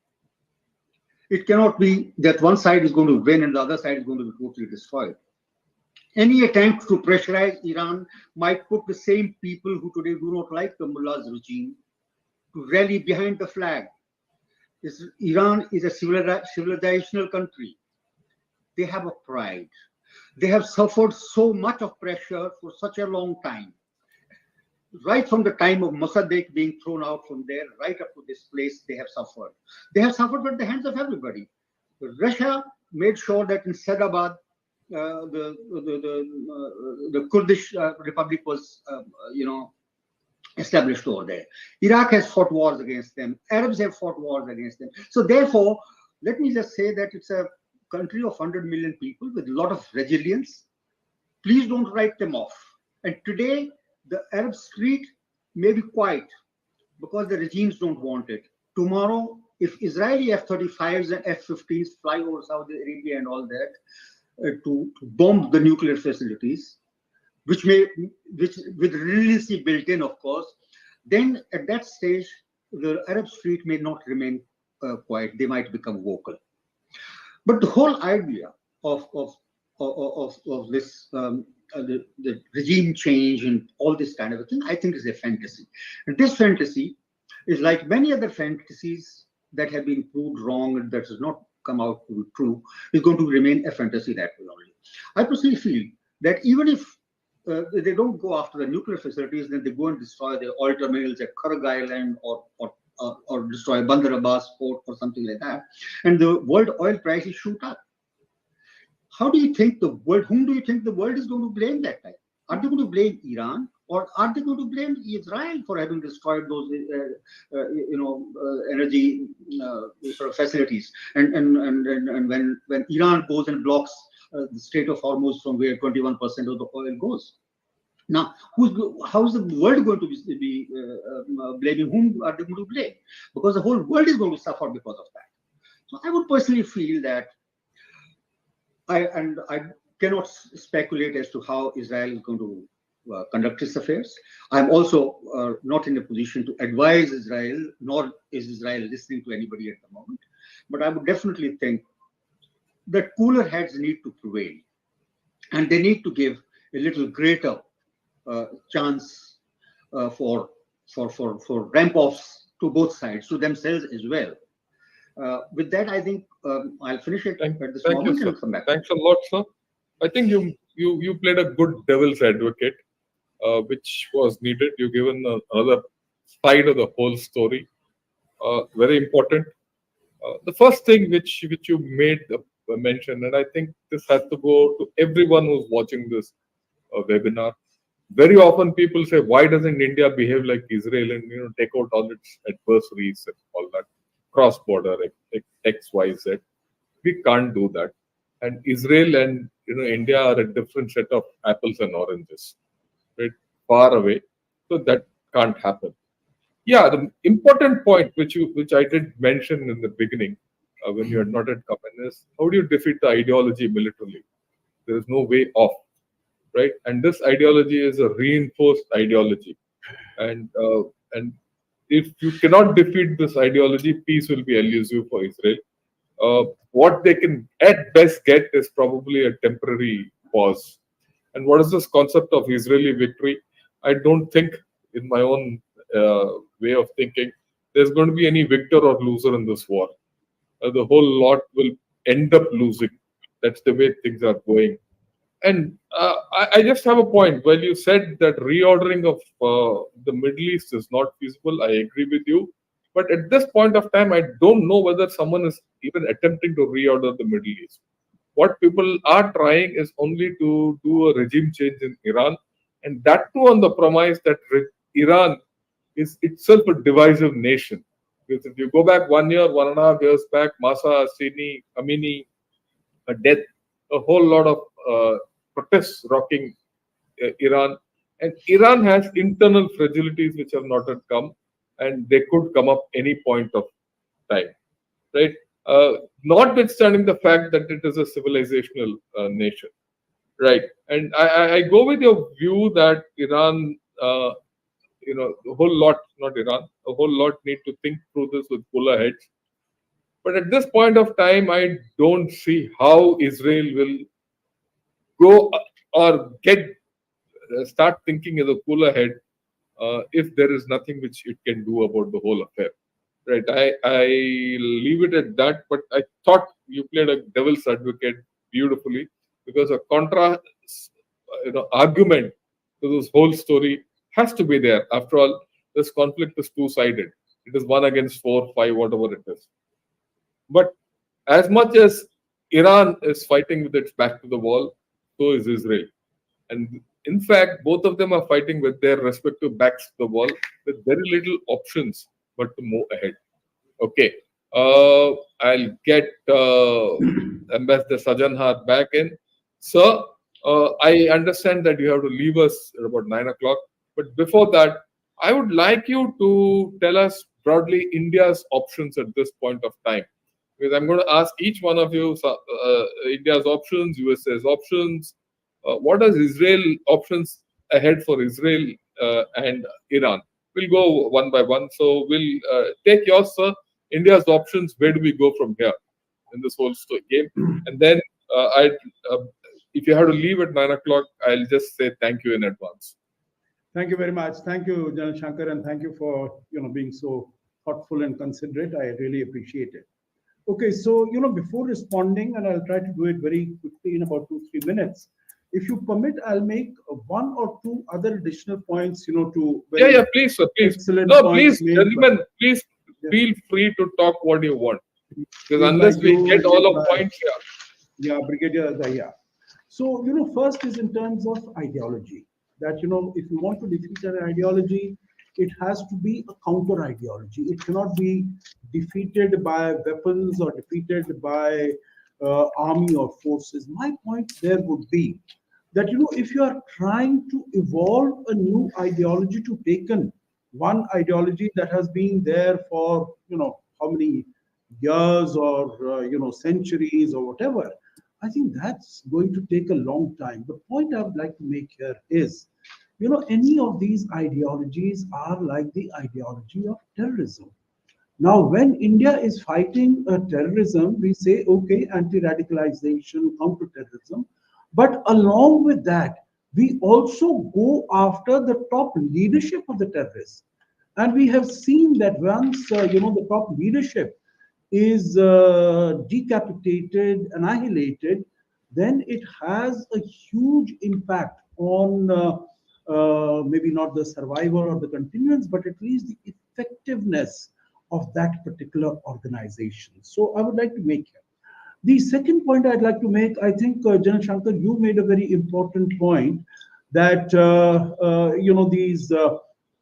It cannot be that one side is going to win and the other side is going to be totally destroyed. Any attempt to pressurize Iran might put the same people who today do not like the mullah's regime to rally behind the flag. Iran is a civilizational country. They have a pride. They have suffered so much of pressure for such a long time. Right from the time of Mossadegh being thrown out from there, right up to this place, they have suffered. They have suffered at the hands of everybody. Russia made sure that in Sadabad, the Kurdish Republic was, established over there. Iraq has fought wars against them. Arabs have fought wars against them. So therefore, let me just say that it's a country of 100 million people with a lot of resilience. Please don't write them off. And today, the Arab street may be quiet because the regimes don't want it. Tomorrow, if Israeli F-35s and F-15s fly over Saudi Arabia and all that to bomb the nuclear facilities, which with redundancy built in, of course, then at that stage, the Arab street may not remain quiet. They might become vocal. But the whole idea of this, the regime change and all this kind of a thing, I think is a fantasy. And this fantasy is like many other fantasies that have been proved wrong and that has not come out to be true, is going to remain a fantasy that way only. I personally feel that even if they don't go after the nuclear facilities, then they go and destroy the oil terminals at Kharg Island or destroy Bandar Abbas port or something like that, and the world oil prices shoot up. How do you think the world, whom do you think the world is going to blame that time? Are they going to blame Iran, or are they going to blame Israel for having destroyed those, energy sort of facilities? And when Iran goes and blocks the Strait of Hormuz from where 21% of the oil goes. Now, how is the world going to be blaming? Whom are they going to blame? Because the whole world is going to suffer because of that. So I would personally feel that I cannot speculate as to how Israel is going to conduct its affairs. I'm also not in a position to advise Israel, nor is Israel listening to anybody at the moment. But I would definitely think that cooler heads need to prevail, and they need to give a little greater chance for ramp offs to both sides, to themselves as well. With that, I think I'll finish it at this moment and come back. Thanks a lot, sir. I think you played a good devil's advocate, which was needed. You've given another side of the whole story. Very important. The first thing which you made mention, and I think this has to go to everyone who's watching this webinar. Very often people say, why doesn't India behave like Israel and take out all its adversaries and all that, cross-border X, Y, Z. We can't do that. And Israel and India are a different set of apples and oranges, right? Far away. So that can't happen. Yeah, the important point which I did mention in the beginning, when you had not yet come in, is how do you defeat the ideology militarily? There is no way off, right? And this ideology is a reinforced ideology, and if you cannot defeat this ideology, peace will be elusive for Israel. What they can at best get is probably a temporary pause. And what is this concept of Israeli victory? I don't think, in my own way of thinking, there's going to be any victor or loser in this war. The whole lot will end up losing. That's the way things are going. And I just have a point. Well, you said that reordering of the Middle East is not feasible. I agree with you. But at this point of time, I don't know whether someone is even attempting to reorder the Middle East. What people are trying is only to do a regime change in Iran, and that too on the premise that Iran is itself a divisive nation. Because if you go back 1 year, 1.5 years back, Masa Amini, a death, a whole lot of protests rocking Iran. And Iran has internal fragilities which have not yet come, and they could come up any point of time, right? Notwithstanding the fact that it is a civilizational nation, right? And I go with your view that Iran, the whole lot, not Iran, a whole lot need to think through this with cooler heads. But at this point of time, I don't see how Israel will go or start thinking as a cooler head if there is nothing which it can do about the whole affair. Right. I leave it at that. But I thought you played a devil's advocate beautifully, because a contra argument to this whole story has to be there. After all, this conflict is two-sided. It is 1 against 4, 5, whatever it is. But as much as Iran is fighting with its back to the wall, so is Israel. And in fact, both of them are fighting with their respective backs to the wall, with very little options but to move ahead. Okay. I'll get Ambassador Sajanhar back in. Sir, I understand that you have to leave us at about 9 o'clock. But before that, I would like you to tell us broadly India's options at this point of time. Because I'm going to ask each one of you India's options, USA's options. What are Israel options ahead for Israel and Iran? We'll go one by one. So we'll take yours, sir. India's options. Where do we go from here in this whole game? And then if you have to leave at 9 o'clock, I'll just say thank you in advance. Thank you very much. Thank you, General Shankar, and thank you for being so thoughtful and considerate. I really appreciate it. Okay, so before responding, and I'll try to do it very quickly in about 2-3 minutes. If you permit, I'll make 1 or 2 other additional points. To please, sir, please. Excellent. No, please, gentlemen, please feel free to talk what you want. Because unless we get all of points here. Yeah, Brigadier Daya. So first is in terms of ideology. That if you want to defeat an ideology, it has to be a counter ideology. It cannot be defeated by weapons or defeated by army or forces. My point there would be that if you are trying to evolve a new ideology to take in one ideology that has been there for how many years or centuries or whatever, I think that's going to take a long time. The point I would like to make here is any of these ideologies are like the ideology of terrorism. Now, when India is fighting terrorism, we say, okay, anti-radicalization, counter-terrorism. But along with that, we also go after the top leadership of the terrorists. And we have seen that once, the top leadership is decapitated, annihilated, then it has a huge impact on maybe not the survival or the continuance, but at least the effectiveness of that particular organization. So I would like to make here. The second point I'd like to make, I think, General Shankar, you made a very important point that, these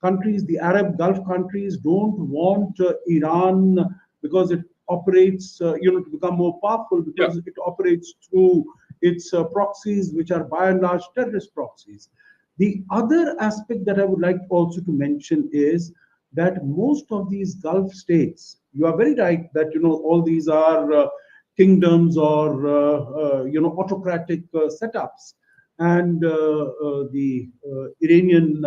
countries, the Arab Gulf countries, don't want Iran because it operates, to become more powerful because it operates through its proxies, which are by and large terrorist proxies. The other aspect that I would like also to mention is that most of these Gulf states, you are very right that, all these are kingdoms or, autocratic setups. And the Iranian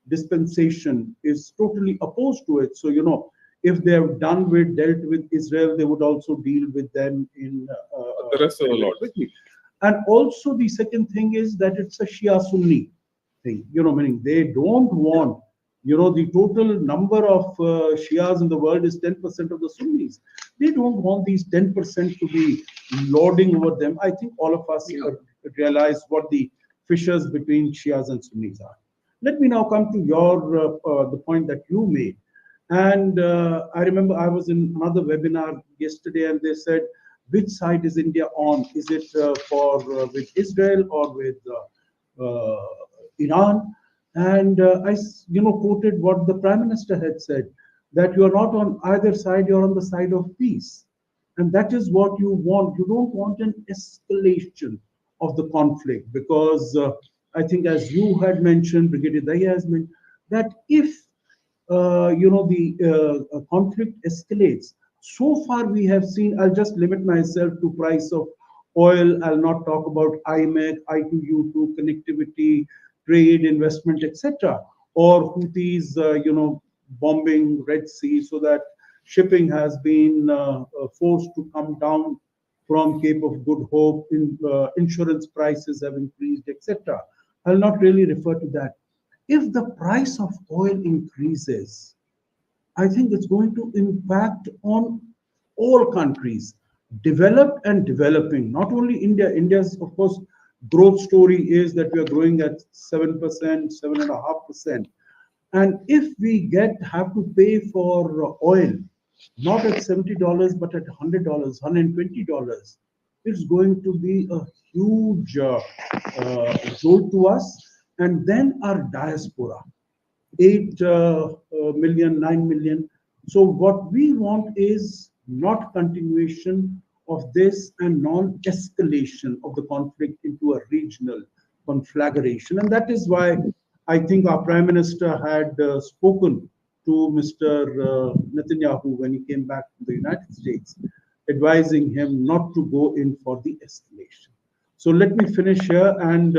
dispensation is totally opposed to it. So, if they have dealt with Israel, they would also deal with them in the rest of the lot. And also the second thing is that it's a Shia Sunni thing, meaning they don't want, the total number of Shias in the world is 10% of the Sunnis. They don't want these 10% to be lording over them. I think all of us realize what the fissures between Shias and Sunnis are. Let me now come to the point that you made. And I remember I was in another webinar yesterday, and they said, which side is India on? Is it with Israel or with Iran? And I, quoted what the Prime Minister had said, that you are not on either side, you're on the side of peace. And that is what you want. You don't want an escalation of the conflict, because I think, as you had mentioned, Brigadier Daya has mentioned, that if the conflict escalates, so far we have seen, I'll just limit myself to price of oil. I'll not talk about IMEC, I2U2, connectivity, trade, investment, etc. Or Houthis, bombing Red Sea so that shipping has been forced to come down from Cape of Good Hope, insurance prices have increased, etc. I'll not really refer to that. If the price of oil increases, I think it's going to impact on all countries, developed and developing, not only India. India's, of course, growth story is that we are growing at 7%, 7.5%. And if we have to pay for oil, not at $70, but at $100, $120, it's going to be a huge jolt to us. And then our diaspora, 8 million, 9 million. So what we want is not continuation of this and non-escalation of the conflict into a regional conflagration. And that is why I think our Prime Minister had spoken to Mr. Netanyahu when he came back to the United States, advising him not to go in for the escalation. So let me finish here, and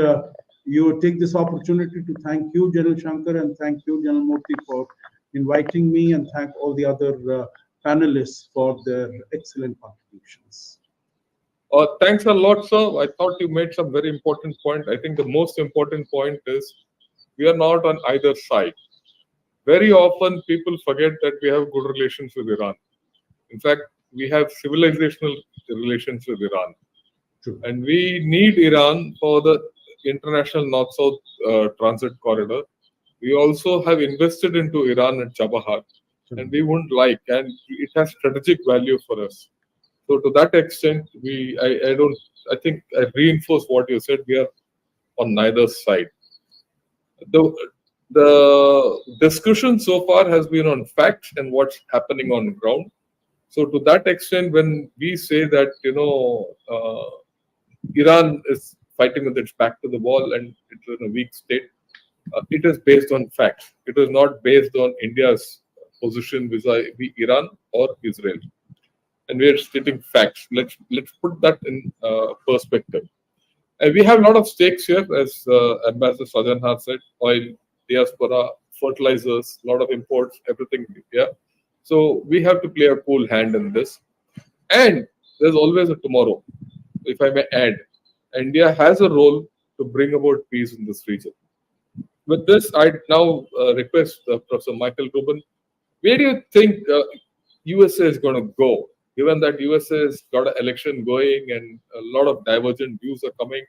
you take this opportunity to thank you, General Shankar, and thank you, General Murthy, for inviting me, and thank all the other panelists for their excellent contributions. Thanks a lot, sir. I thought you made some very important point. I think the most important point is we are not on either side. Very often people forget that we have good relations with Iran. In fact, we have civilizational relations with Iran. True. And we need Iran for the international north-south transit corridor. We also have invested into Iran at Chabahar, and we wouldn't like, and it has strategic value for us. So to that extent, I think I reinforce what you said. We are on neither side. The discussion so far has been on facts and what's happening on ground. So to that extent, when we say that Iran is fighting with its back to the wall and it's in a weak state, it is based on facts. It is not based on India's position vis-a-vis Iran or Israel. And we are stating facts. Let's put that in perspective. And we have a lot of stakes here, as Ambassador Sajan said: oil, diaspora, fertilizers, a lot of imports, everything. Yeah. So we have to play a cool hand in this. And there's always a tomorrow. If I may add, India has a role to bring about peace in this region. With this, I now request Professor Michael Rubin. Where do you think USA is going to go? Given that USA has got an election going and a lot of divergent views are coming,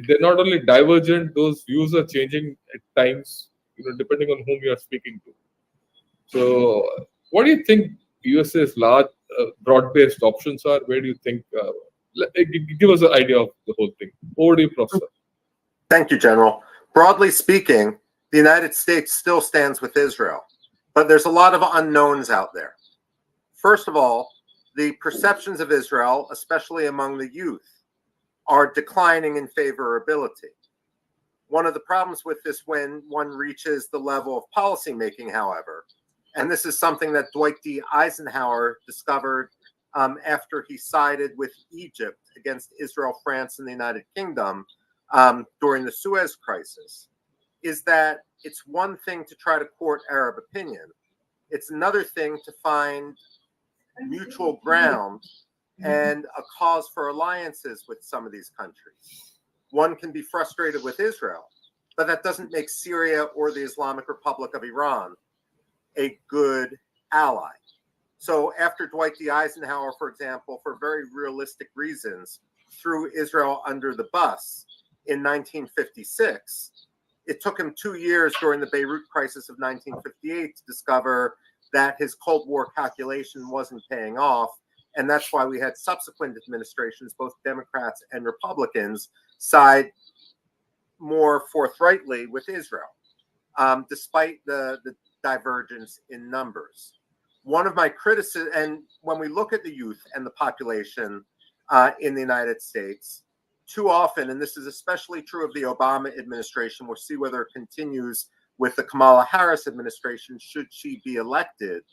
they're not only divergent; those views are changing at times, depending on whom you are speaking to. So, what do you think USA's large, broad-based options are? Where do you think? Give us an idea of the whole thing. Over to you, Professor. Thank you, General. Broadly speaking, the United States still stands with Israel, but there's a lot of unknowns out there. First of all, the perceptions of Israel, especially among the youth, are declining in favorability. One of the problems with this when one reaches the level of policymaking, however, and this is something that Dwight D. Eisenhower discovered after he sided with Egypt against Israel, France, and the United Kingdom during the Suez Crisis, is that it's one thing to try to court Arab opinion. It's another thing to find mutual ground and a cause for alliances with some of these countries. One can be frustrated with Israel, but that doesn't make Syria or the Islamic Republic of Iran a good ally. So after Dwight D. Eisenhower, for example, for very realistic reasons, threw Israel under the bus in 1956, it took him 2 years during the Beirut crisis of 1958 to discover that his Cold War calculation wasn't paying off. And that's why we had subsequent administrations, both Democrats and Republicans, side more forthrightly with Israel, despite the divergence in numbers. One of my criticisms, and when we look at the youth and the population in the United States, too often, and this is especially true of the Obama administration, we'll see whether it continues with the Kamala Harris administration, should she be elected,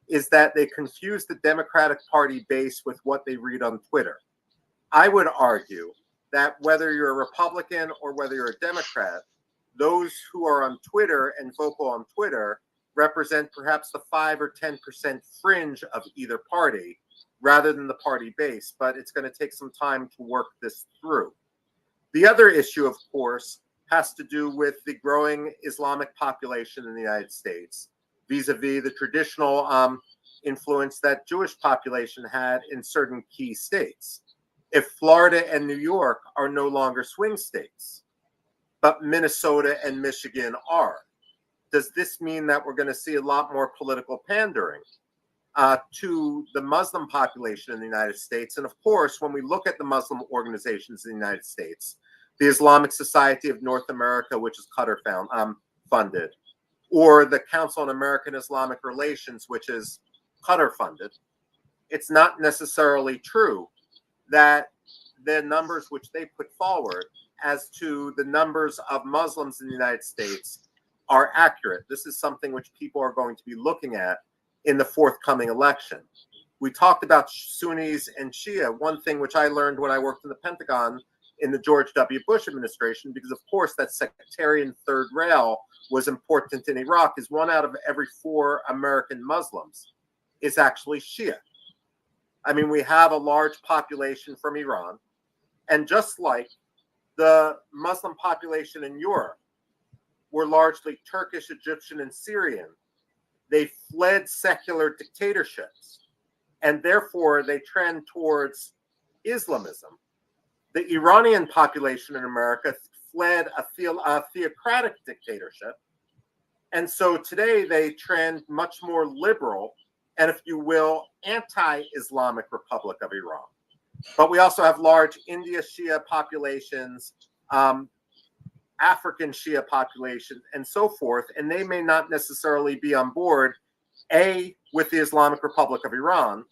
is that they confuse the Democratic Party base with what they read on Twitter. I would argue that whether you're a Republican or whether you're a Democrat, those who are on Twitter and vocal on Twitter represent perhaps the 5 or 10% fringe of either party rather than the party base, but it's going to take some time to work this through. The other issue, of course, has to do with the growing Islamic population in the United States, vis-a-vis the traditional influence that Jewish population had in certain key states. If Florida and New York are no longer swing states, but Minnesota and Michigan are, does this mean that we're going to see a lot more political pandering to the Muslim population in the United States? And of course, when we look at the Muslim organizations in the United States, the Islamic Society of North America, which is Qatar funded, or the Council on American Islamic Relations, which is Qatar funded, it's not necessarily true that the numbers which they put forward as to the numbers of Muslims in the United States are accurate. This is something which people are going to be looking at in the forthcoming election. We talked about Sunnis and Shia. One thing which I learned when I worked in the Pentagon in the George W. Bush administration, because of course that sectarian third rail was important in Iraq, is 1 out of every 4 American Muslims is actually Shia. I mean, we have a large population from Iran, and just like the Muslim population in Europe were largely Turkish, Egyptian, and Syrian, they fled secular dictatorships, and therefore they trend towards Islamism. The Iranian population in America fled a theocratic dictatorship, and so today they trend much more liberal and, if you will, anti-Islamic Republic of Iran. But we also have large India Shia populations, African Shia populations, and so forth, and they may not necessarily be on board, A, with the Islamic Republic of Iran,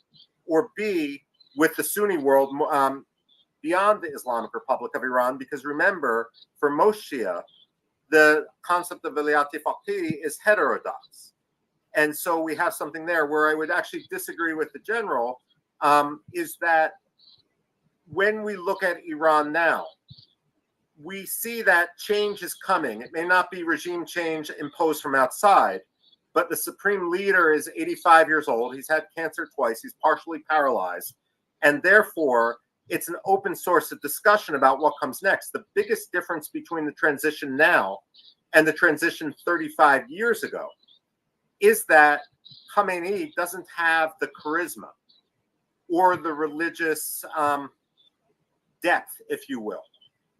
or B, with the Sunni world beyond the Islamic Republic of Iran, because remember, for most Shia, the concept of Vilayat-e-Faqih is heterodox. And so we have something there where I would actually disagree with the general, is that when we look at Iran now, we see that change is coming. It may not be regime change imposed from outside, but the supreme leader is 85 years old. He's had cancer twice. He's partially paralyzed. And therefore, it's an open source of discussion about what comes next. The biggest difference between the transition now and the transition 35 years ago is that Khamenei doesn't have the charisma or the religious depth, if you will,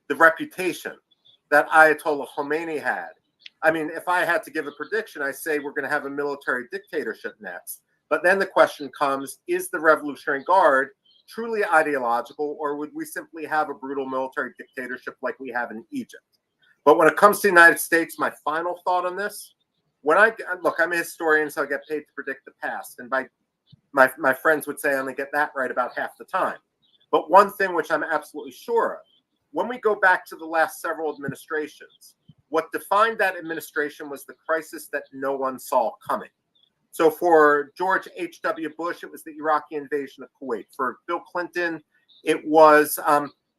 the reputation that Ayatollah Khomeini had. I mean, if I had to give a prediction, I say we're going to have a military dictatorship next. But then the question comes, is the Revolutionary Guard truly ideological, or would we simply have a brutal military dictatorship like we have in Egypt? But when it comes to the United States, my final thought on this, look, I'm a historian, so I get paid to predict the past. And my friends would say I only get that right about half the time. But one thing which I'm absolutely sure of, when we go back to the last several administrations, what defined that administration was the crisis that no one saw coming. So for George H.W. Bush, it was the Iraqi invasion of Kuwait. For Bill Clinton, it was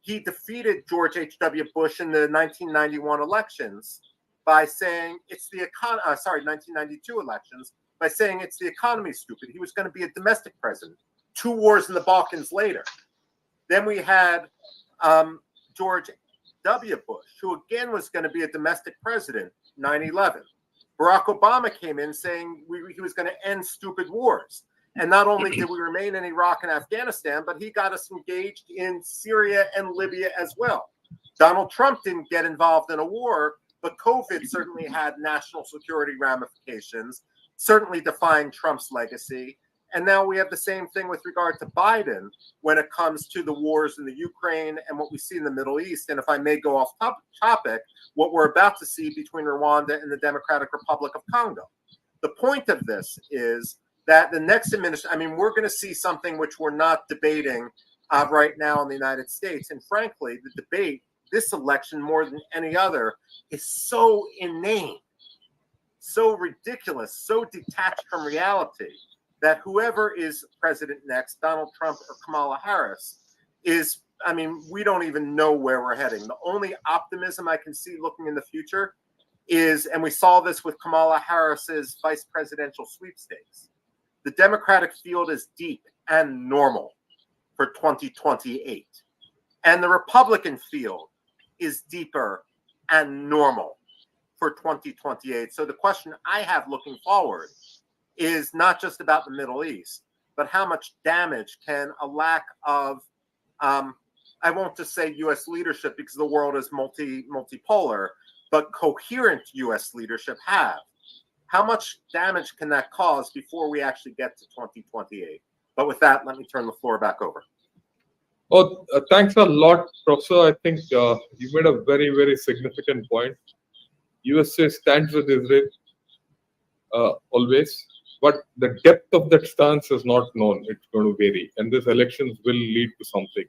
he defeated George H.W. Bush in the 1991 elections by saying it's the 1992 elections, by saying it's the economy, stupid. He was going to be a domestic president. 2 wars in the Balkans later. Then we had George W. Bush, who again was going to be a domestic president, 9/11. Barack Obama came in saying he was going to end stupid wars. And not only did we remain in Iraq and Afghanistan, but he got us engaged in Syria and Libya as well. Donald Trump didn't get involved in a war, but COVID certainly had national security ramifications, certainly defined Trump's legacy. And now we have the same thing with regard to Biden when it comes to the wars in the Ukraine and what we see in the Middle East. And if I may go off topic, what we're about to see between Rwanda and the Democratic Republic of Congo. The point of this is that the next administration, I mean, we're going to see something which we're not debating right now in the United States. And frankly, the debate, this election more than any other, is so inane, so ridiculous, so detached from reality, that whoever is president next, Donald Trump or Kamala Harris, is, I mean, we don't even know where we're heading. The only optimism I can see looking in the future is, and we saw this with Kamala Harris's vice presidential sweepstakes, the Democratic field is deep and normal for 2028. And the Republican field is deeper and normal for 2028. So the question I have looking forward is not just about the Middle East, but how much damage can a lack of, I won't just say U.S. leadership because the world is multipolar, but coherent U.S. leadership have? How much damage can that cause before we actually get to 2028? But with that, let me turn the floor back over. Oh, thanks a lot, Professor. I think you made a very, very significant point. USA stands with Israel always, but the depth of that stance is not known. It's going to vary, and these elections will lead to something.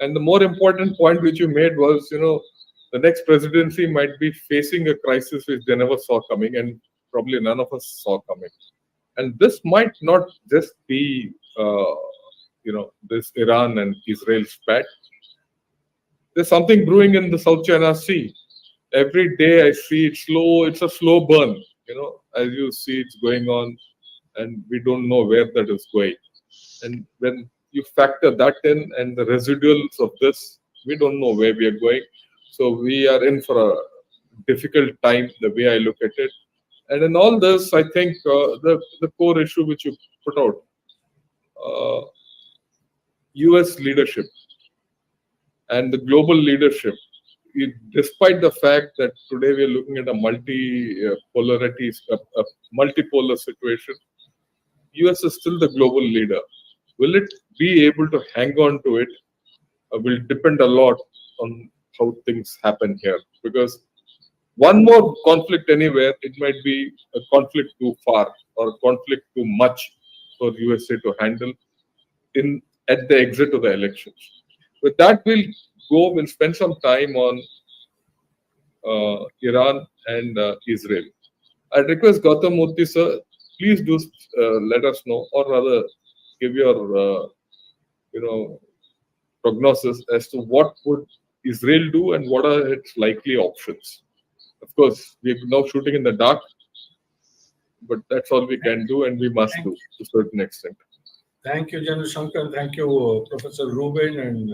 And the more important point which you made was, the next presidency might be facing a crisis which they never saw coming, and probably none of us saw coming. And this might not just be, this Iran and Israel spat. There's something brewing in the South China Sea. Every day I see it slow. It's a slow burn, as you see it's going on, and we don't know where that is going. And when you factor that in and the residuals of this, we don't know where we are going. So we are in for a difficult time, the way I look at it. And in all this, I think the core issue which you put out, US leadership and the global leadership, despite the fact that today we are looking at a multipolar situation, US is still the global leader. Will it be able to hang on to it? Will depend a lot on how things happen here. Because one more conflict anywhere, it might be a conflict too far or a conflict too much for USA to handle at the exit of the elections. With that, we'll spend some time on Iran and Israel. I'd request Gautam Murthy, sir, please do let us know, or rather give your prognosis as to what would Israel do and what are its likely options. Of course, we're now shooting in the dark, but that's all we can do, and we must do to a certain extent. Thank you, General Shankar. Thank you, Professor Rubin and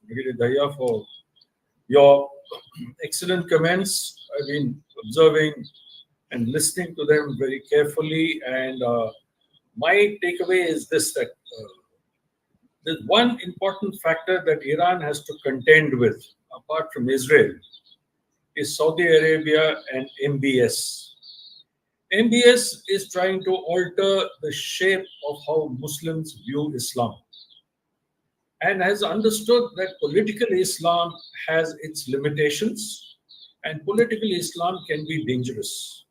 Brigadier Daya, for your excellent comments. I've been observing and listening to them very carefully, and my takeaway is this, that there's one important factor that Iran has to contend with, apart from Israel, is Saudi Arabia and MBS. MBS is trying to alter the shape of how Muslims view Islam, and has understood that political Islam has its limitations and political Islam can be dangerous.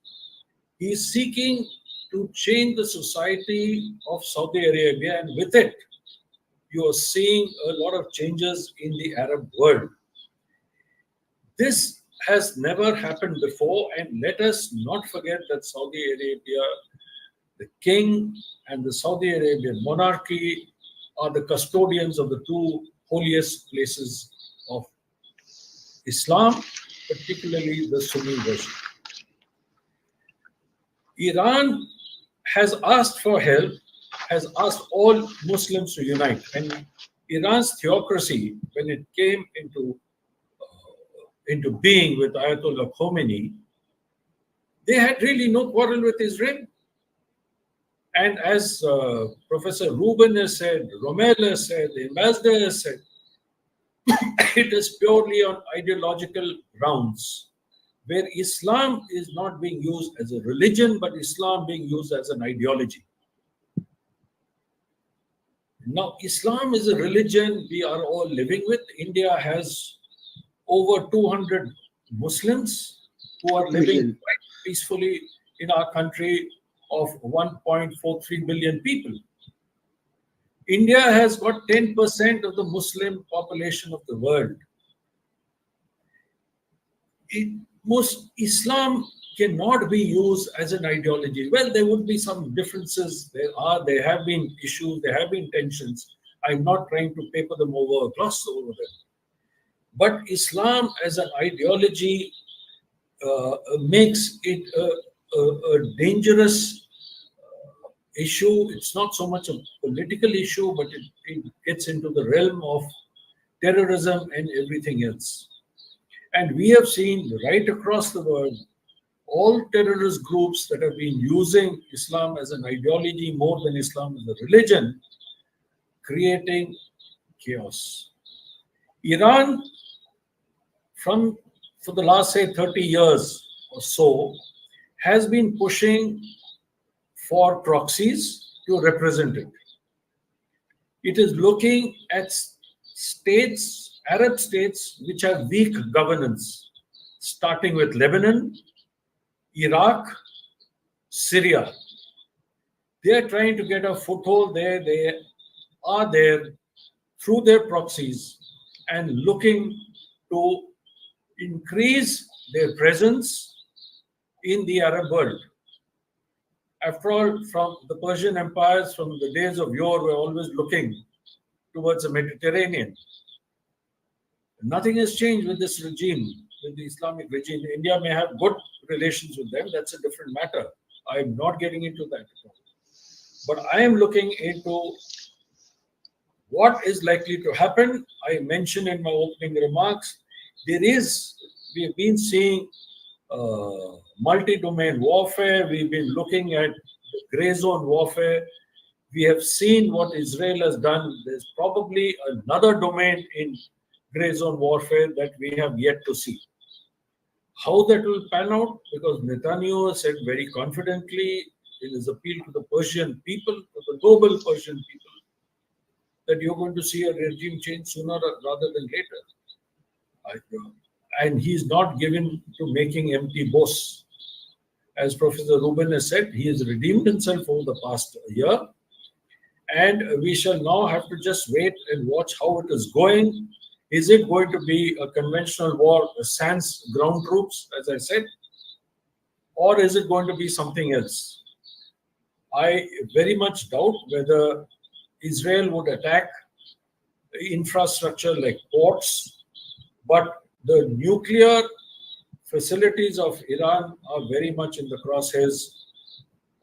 He is seeking to change the society of Saudi Arabia, and with it, you are seeing a lot of changes in the Arab world. This has never happened before, and let us not forget that Saudi Arabia, the king and the Saudi Arabian monarchy, are the custodians of the two holiest places of Islam, particularly the Sunni version. Iran has asked for help, has asked all Muslims to unite, and Iran's theocracy, when it came into being with Ayatollah Khomeini, they had really no quarrel with Israel. And as Professor Rubin has said, Rommel has said, the ambassador has said, it is purely on ideological grounds, where Islam is not being used as a religion, but Islam being used as an ideology. Now, Islam is a religion we are all living with. India has over 200 Muslims who are living quite peacefully in our country of 1.43 billion people. India has got 10% of the Muslim population of the world. Islam cannot be used as an ideology. Well, there would be some differences. There have been issues, there have been tensions. I'm not trying to paper them over or gloss over them. But Islam as an ideology makes it a dangerous issue. It's not so much a political issue, but it gets into the realm of terrorism and everything else. And we have seen right across the world all terrorist groups that have been using Islam as an ideology more than Islam as a religion, creating chaos. Iran, for the last, say, 30 years or so, has been pushing for proxies to represent it. It is looking at states, Arab states, which have weak governance, starting with Lebanon, Iraq, Syria. They are trying to get a foothold there. They are there through their proxies and looking to increase their presence in the Arab world. After all, from the Persian empires, from the days of yore, were always looking towards the Mediterranean. Nothing has changed with this regime, with the Islamic regime. India may have good relations with them. That's a different matter. I am not getting into that at all. But I am looking into what is likely to happen. I mentioned in my opening remarks, we have been seeing multi-domain warfare. We've been looking at gray zone warfare. We have seen what Israel has done. There's probably another domain in gray zone warfare that we have yet to see. How that will pan out, because Netanyahu said very confidently in his appeal to the Persian people, to the global Persian people, that you're going to see a regime change sooner rather than later. And he's not given to making empty boasts. As Professor Rubin has said, he has redeemed himself over the past year. And we shall now have to just wait and watch how it is going. Is it going to be a conventional war, sans ground troops, as I said? Or is it going to be something else? I very much doubt whether Israel would attack infrastructure like ports, but the nuclear facilities of Iran are very much in the crosshairs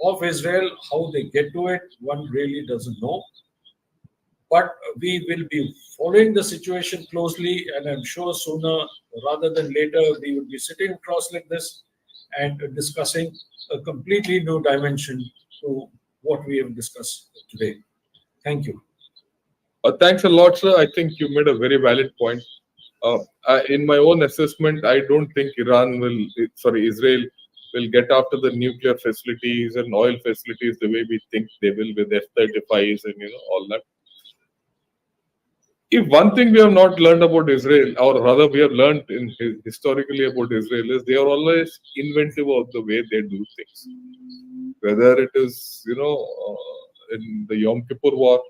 of Israel. How they get to it, one really doesn't know. But we will be following the situation closely, and I'm sure sooner rather than later we will be sitting across like this and discussing a completely new dimension to what we have discussed today. Thank you. Thanks a lot, sir. I think you made a very valid point. In my own assessment, I don't think Israel will get after the nuclear facilities and oil facilities the way we think they will with F-35s and all that. If one thing we have not learned about Israel, or rather we have learned historically about Israel, is they are always inventive of the way they do things. Whether it is, in the Yom Kippur War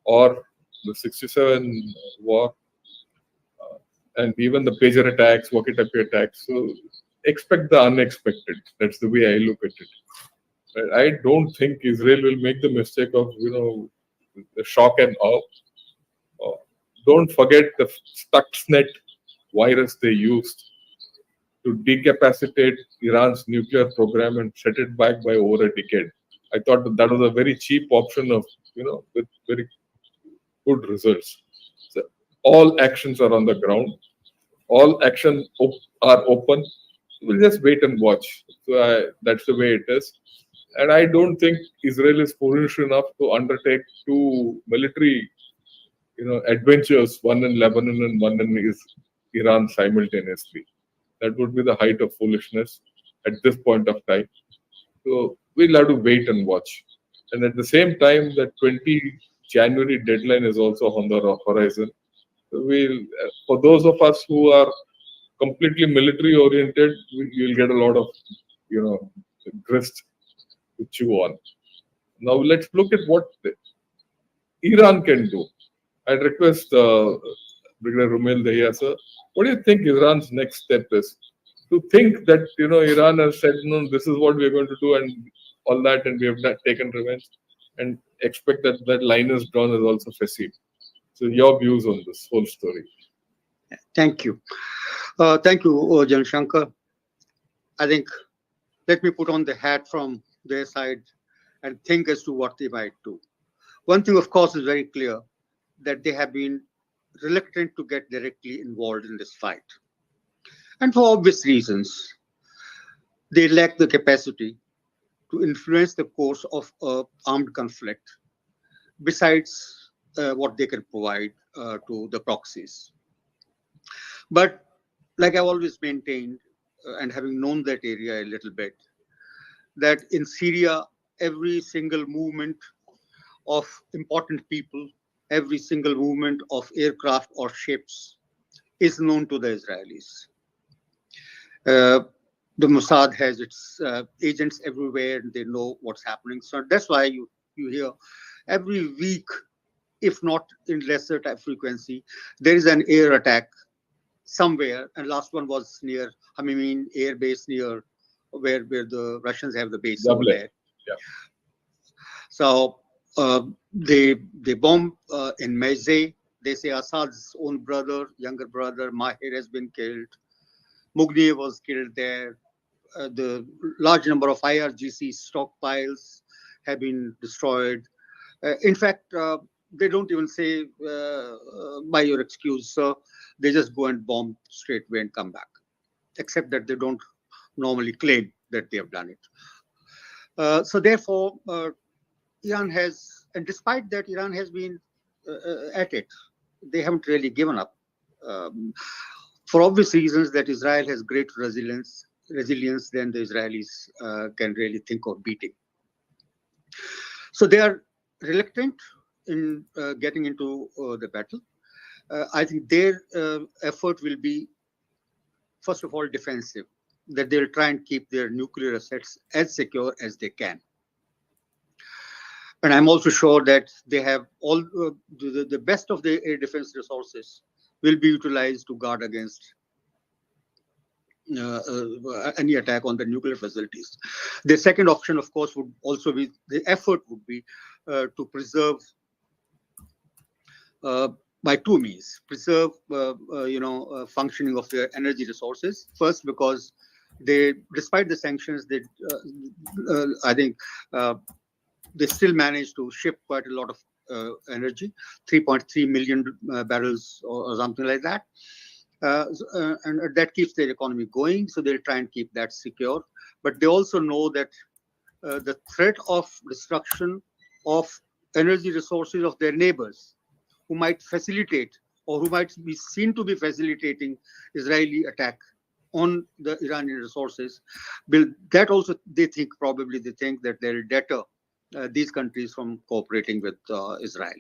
or the 67 war, and even the pager attacks, walkie-talkie attacks. So expect the unexpected. That's the way I look at it. I don't think Israel will make the mistake of, the shock and awe. Don't forget the Stuxnet virus they used to decapacitate Iran's nuclear program and set it back by over a decade. I thought that was a very cheap option of, with very good results. So all actions are on the ground. All actions are open. We'll just wait and watch. So that's the way it is. And I don't think Israel is foolish enough to undertake two military, adventures, one in Lebanon and one in Iran simultaneously. That would be the height of foolishness at this point of time. So we'll have to wait and watch. And at the same time, the 20 January deadline is also on the horizon. So for those of us who are completely military oriented, we'll get a lot of, grist to chew on. Now let's look at what Iran can do. I'd request Brigadier Rumel Dahiya, sir, what do you think Iran's next step is? To think that, Iran has said, no, this is what we're going to do and all that, and we have not taken revenge, and expect that line is drawn is also facile. So your views on this whole story. Thank you. Thank you, General Shankar. I think, let me put on the hat from their side and think as to what they might do. One thing, of course, is very clear, that they have been reluctant to get directly involved in this fight. And for obvious reasons, they lack the capacity to influence the course of an armed conflict, besides what they can provide to the proxies. But like I've always maintained, and having known that area a little bit, that in Syria, every single movement of important people, every single movement of aircraft or ships is known to the Israelis. The Mossad has its agents everywhere, and they know what's happening. So that's why you hear every week, if not in lesser frequency, there is an air attack somewhere. And last one was near Hamimeen Air Base, near where the Russians have the base over there. Yeah. So they bomb in Mezeh. They say Assad's own brother, younger brother, Mahir, has been killed. Mughni was killed there. The large number of IRGC stockpiles have been destroyed. In fact, they don't even say, by your excuse, sir. They just go and bomb straight away and come back, except that they don't normally claim that they have done it. So therefore, Iran has, and despite that, Iran has been at it. They haven't really given up. For obvious reasons, that Israel has great resilience than the Israelis can really think of beating. So they are reluctant in getting into the battle. I think their effort will be, first of all, defensive, that they'll try and keep their nuclear assets as secure as they can. And I'm also sure that they have all the best of the air defense resources will be utilized to guard against any attack on the nuclear facilities. The second option, of course, would also be, the effort would be to preserve by two means, preserve functioning of their energy resources. First, because they, despite the sanctions, they I think they still manage to ship quite a lot of energy, 3.3 million barrels or something like that. And that keeps their economy going, so they'll try and keep that secure. But they also know that the threat of destruction of energy resources of their neighbors, who might facilitate or who might be seen to be facilitating Israeli attack on the Iranian resources, that also they think that they'll deter these countries from cooperating with Israel.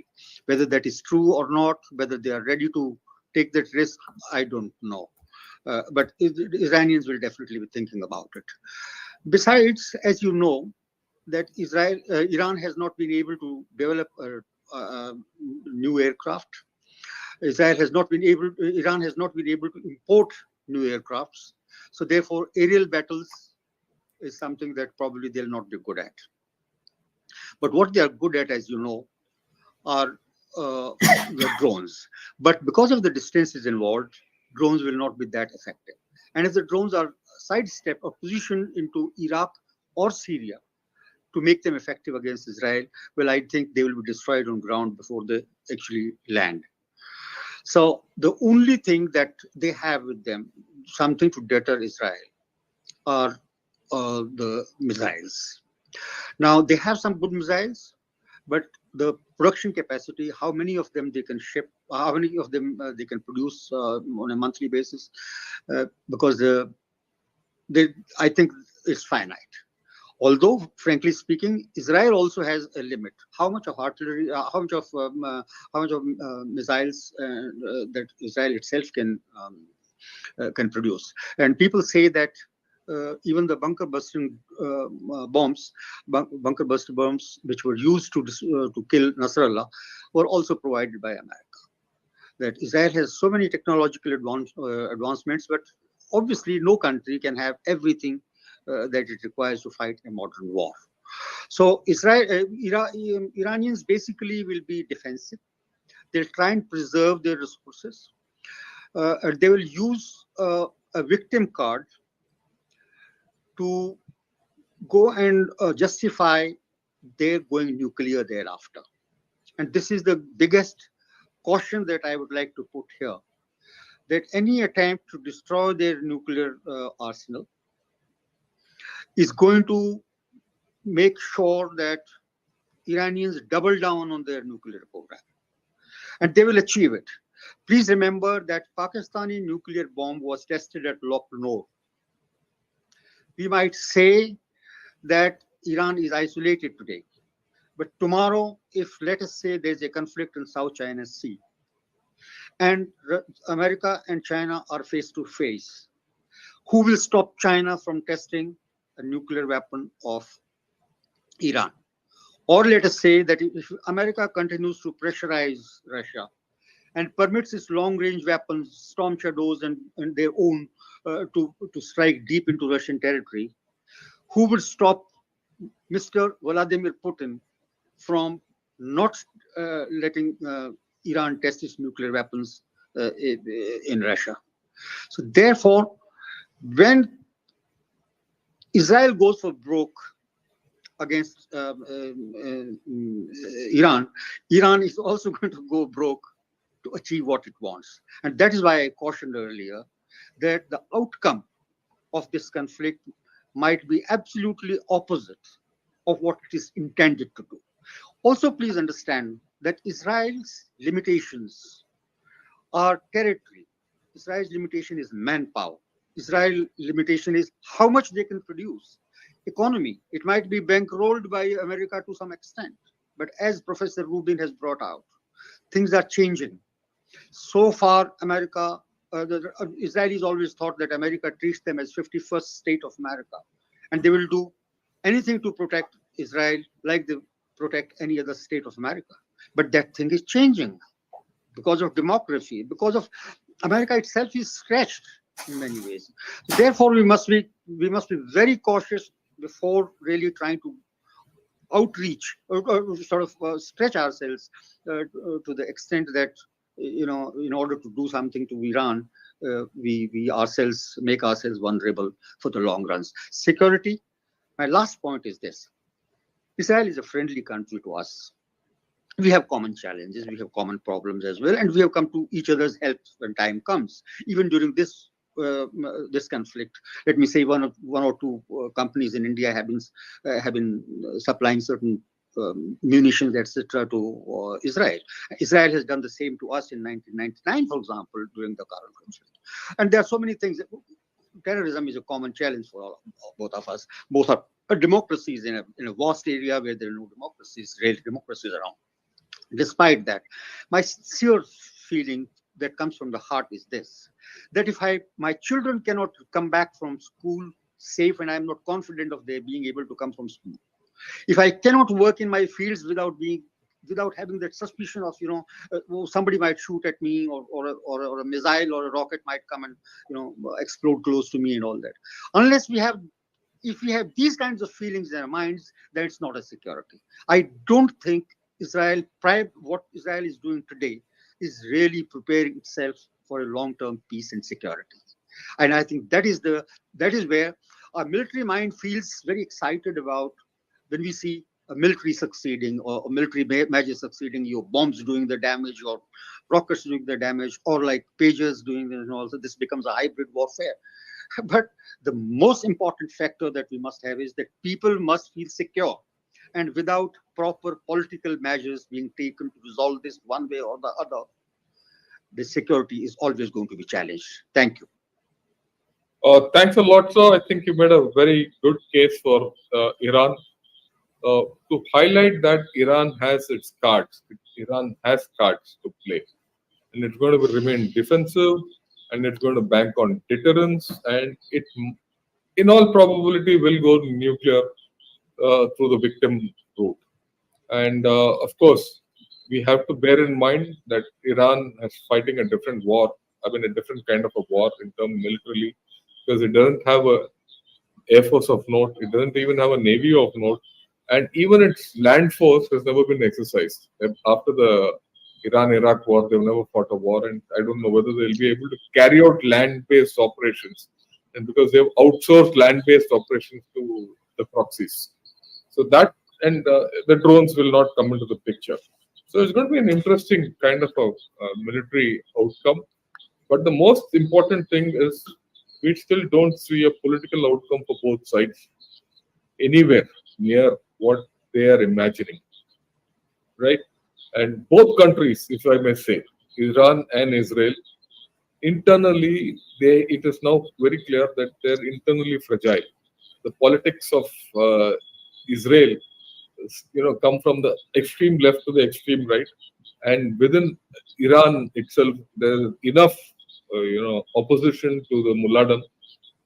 Whether that is true or not, whether they are ready to take that risk, I don't know. But the Iranians will definitely be thinking about it. Besides, as you know, that Iran has not been able to develop a new aircraft. Iran has not been able to import new aircrafts. So therefore, aerial battles is something that probably they'll not be good at. But what they are good at, as you know, are the drones. But because of the distances involved, drones will not be that effective. And if the drones are sidestepped or positioned into Iraq or Syria to make them effective against Israel, well, I think they will be destroyed on ground before they actually land. So the only thing that they have with them, something to deter Israel, are the missiles. Now, they have some good missiles, but the production capacity, how many of them they can ship, how many of them they can produce on a monthly basis, because I think it's finite. Although, frankly speaking, Israel also has a limit. How much of artillery, how much of missiles that Israel itself can produce? And people say that even the bunker buster bombs, which were used to kill Nasrallah, were also provided by America. That Israel has so many technological advancements, but obviously no country can have everything that it requires to fight a modern war. So Iranians basically will be defensive. They'll try and preserve their resources. They will use a victim card to go and justify their going nuclear thereafter. And this is the biggest caution that I would like to put here, that any attempt to destroy their nuclear arsenal is going to make sure that Iranians double down on their nuclear program. And they will achieve it. Please remember that Pakistani nuclear bomb was tested at Loknoor. We might say that Iran is isolated today. But tomorrow, if let us say there's a conflict in South China Sea, and America and China are face to face, who will stop China from testing a nuclear weapon of Iran? Or let us say that if America continues to pressurize Russia and permits its long-range weapons, Storm Shadows and their own, to strike deep into Russian territory, who will stop Mr. Vladimir Putin from not letting Iran test its nuclear weapons in Russia? So therefore, when Israel goes for broke against Iran, Iran is also going to go broke to achieve what it wants. And that is why I cautioned earlier that the outcome of this conflict might be absolutely opposite of what it is intended to do. Also, please understand that Israel's limitations are territory. Israel's limitation is manpower. Israel's limitation is how much they can produce. Economy, it might be bankrolled by America to some extent. But as Professor Rubin has brought out, things are changing. So far, America, the Israelis always thought that America treats them as 51st state of America. And they will do anything to protect Israel like they protect any other state of America. But that thing is changing because of demography, because of America itself is stretched in many ways. Therefore, we must be very cautious before really trying to outreach or sort of stretch ourselves to the extent that, in order to do something to Iran, we ourselves make ourselves vulnerable for the long runs. Security. My last point is this: Israel is a friendly country to us. We have common challenges, we have common problems as well, and we have come to each other's help when time comes. Even during this conflict, let me say one or two companies in India have been supplying certain munitions, etc., to Israel. Israel has done the same to us in 1999, for example, during the current conflict. And there are so many things. Terrorism is a common challenge for both of us. Both are democracies in a vast area where there are no real democracies around. Despite that, my sincere feeling that comes from the heart is this: that if my children cannot come back from school safe, and I'm not confident of their being able to come from school, if I cannot work in my fields without having that suspicion of somebody might shoot at me, or a missile or a rocket might come and explode close to me and all that, if we have these kinds of feelings in our minds, then it's not a security. I don't think what Israel is doing today is really preparing itself for a long-term peace and security. And I think that is where our military mind feels very excited about when we see a military succeeding, or a military measure succeeding, your bombs doing the damage, or rockets doing the damage, or like pagers doing the, also this becomes a hybrid warfare. But the most important factor that we must have is that people must feel secure. And without proper political measures being taken to resolve this one way or the other, the security is always going to be challenged. Thank you. Thanks a lot, sir. I think you made a very good case for Iran. To highlight that Iran has its cards. Iran has cards to play. And it's going to remain defensive, and it's going to bank on deterrence, and it, in all probability, will go nuclear through the victim route. And of course, we have to bear in mind that Iran is fighting a different war. I mean, a different kind of a war in terms militarily, because it doesn't have a air force of note. It doesn't even have a navy of note, and even its land force has never been exercised. After the Iran-Iraq war, they've never fought a war, and I don't know whether they'll be able to carry out land-based operations. and because they've outsourced land-based operations to the proxies. So that and the drones will not come into the picture. So it's going to be an interesting kind of a military outcome. But the most important thing is we still don't see a political outcome for both sides anywhere near what they are imagining, right? And both countries, if I may say, Iran and Israel, internally, it is now very clear that they're internally fragile. The politics of Israel, come from the extreme left to the extreme right, and within Iran itself, there is enough, opposition to the Muladin.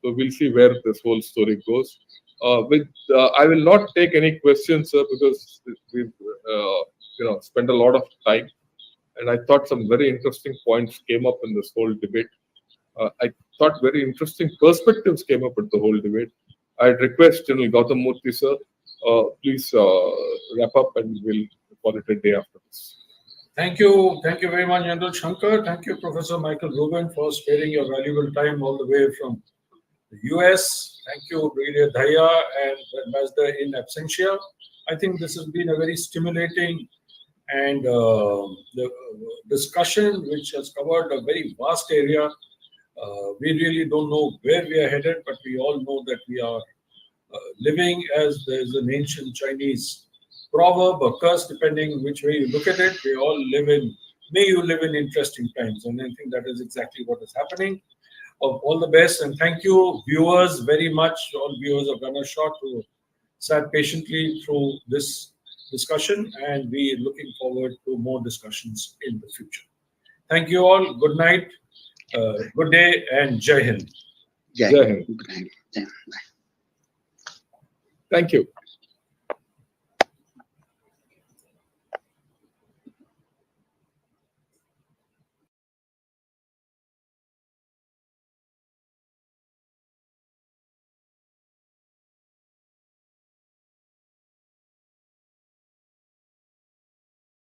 So we'll see where this whole story goes. I will not take any questions, sir, because we've spent a lot of time, and I thought some very interesting points came up in this whole debate. I thought very interesting perspectives came up at the whole debate. I'd request General Gautam Murthy, sir, please wrap up, and we'll call it a day after this. Thank you very much, General Shankar. Thank you, Professor Michael Rubin, for sparing your valuable time all the way from the US. Thank you, Brigadier Dhaya and Ambassador in absentia. I think this has been a very stimulating and the discussion which has covered a very vast area. We really don't know where we are headed, but we all know that we are living, as there's an ancient Chinese proverb or curse, depending which way you look at it. We all live in, may you live in interesting times. And I think that is exactly what is happening. All the best, and thank you, viewers, very much, all viewers of Gunner Shot who sat patiently through this discussion, and we are looking forward to more discussions in the future. Thank you all. Good night, good day, and Jai Hind. Jai Jai Hind. Hind. Good night. Thank you.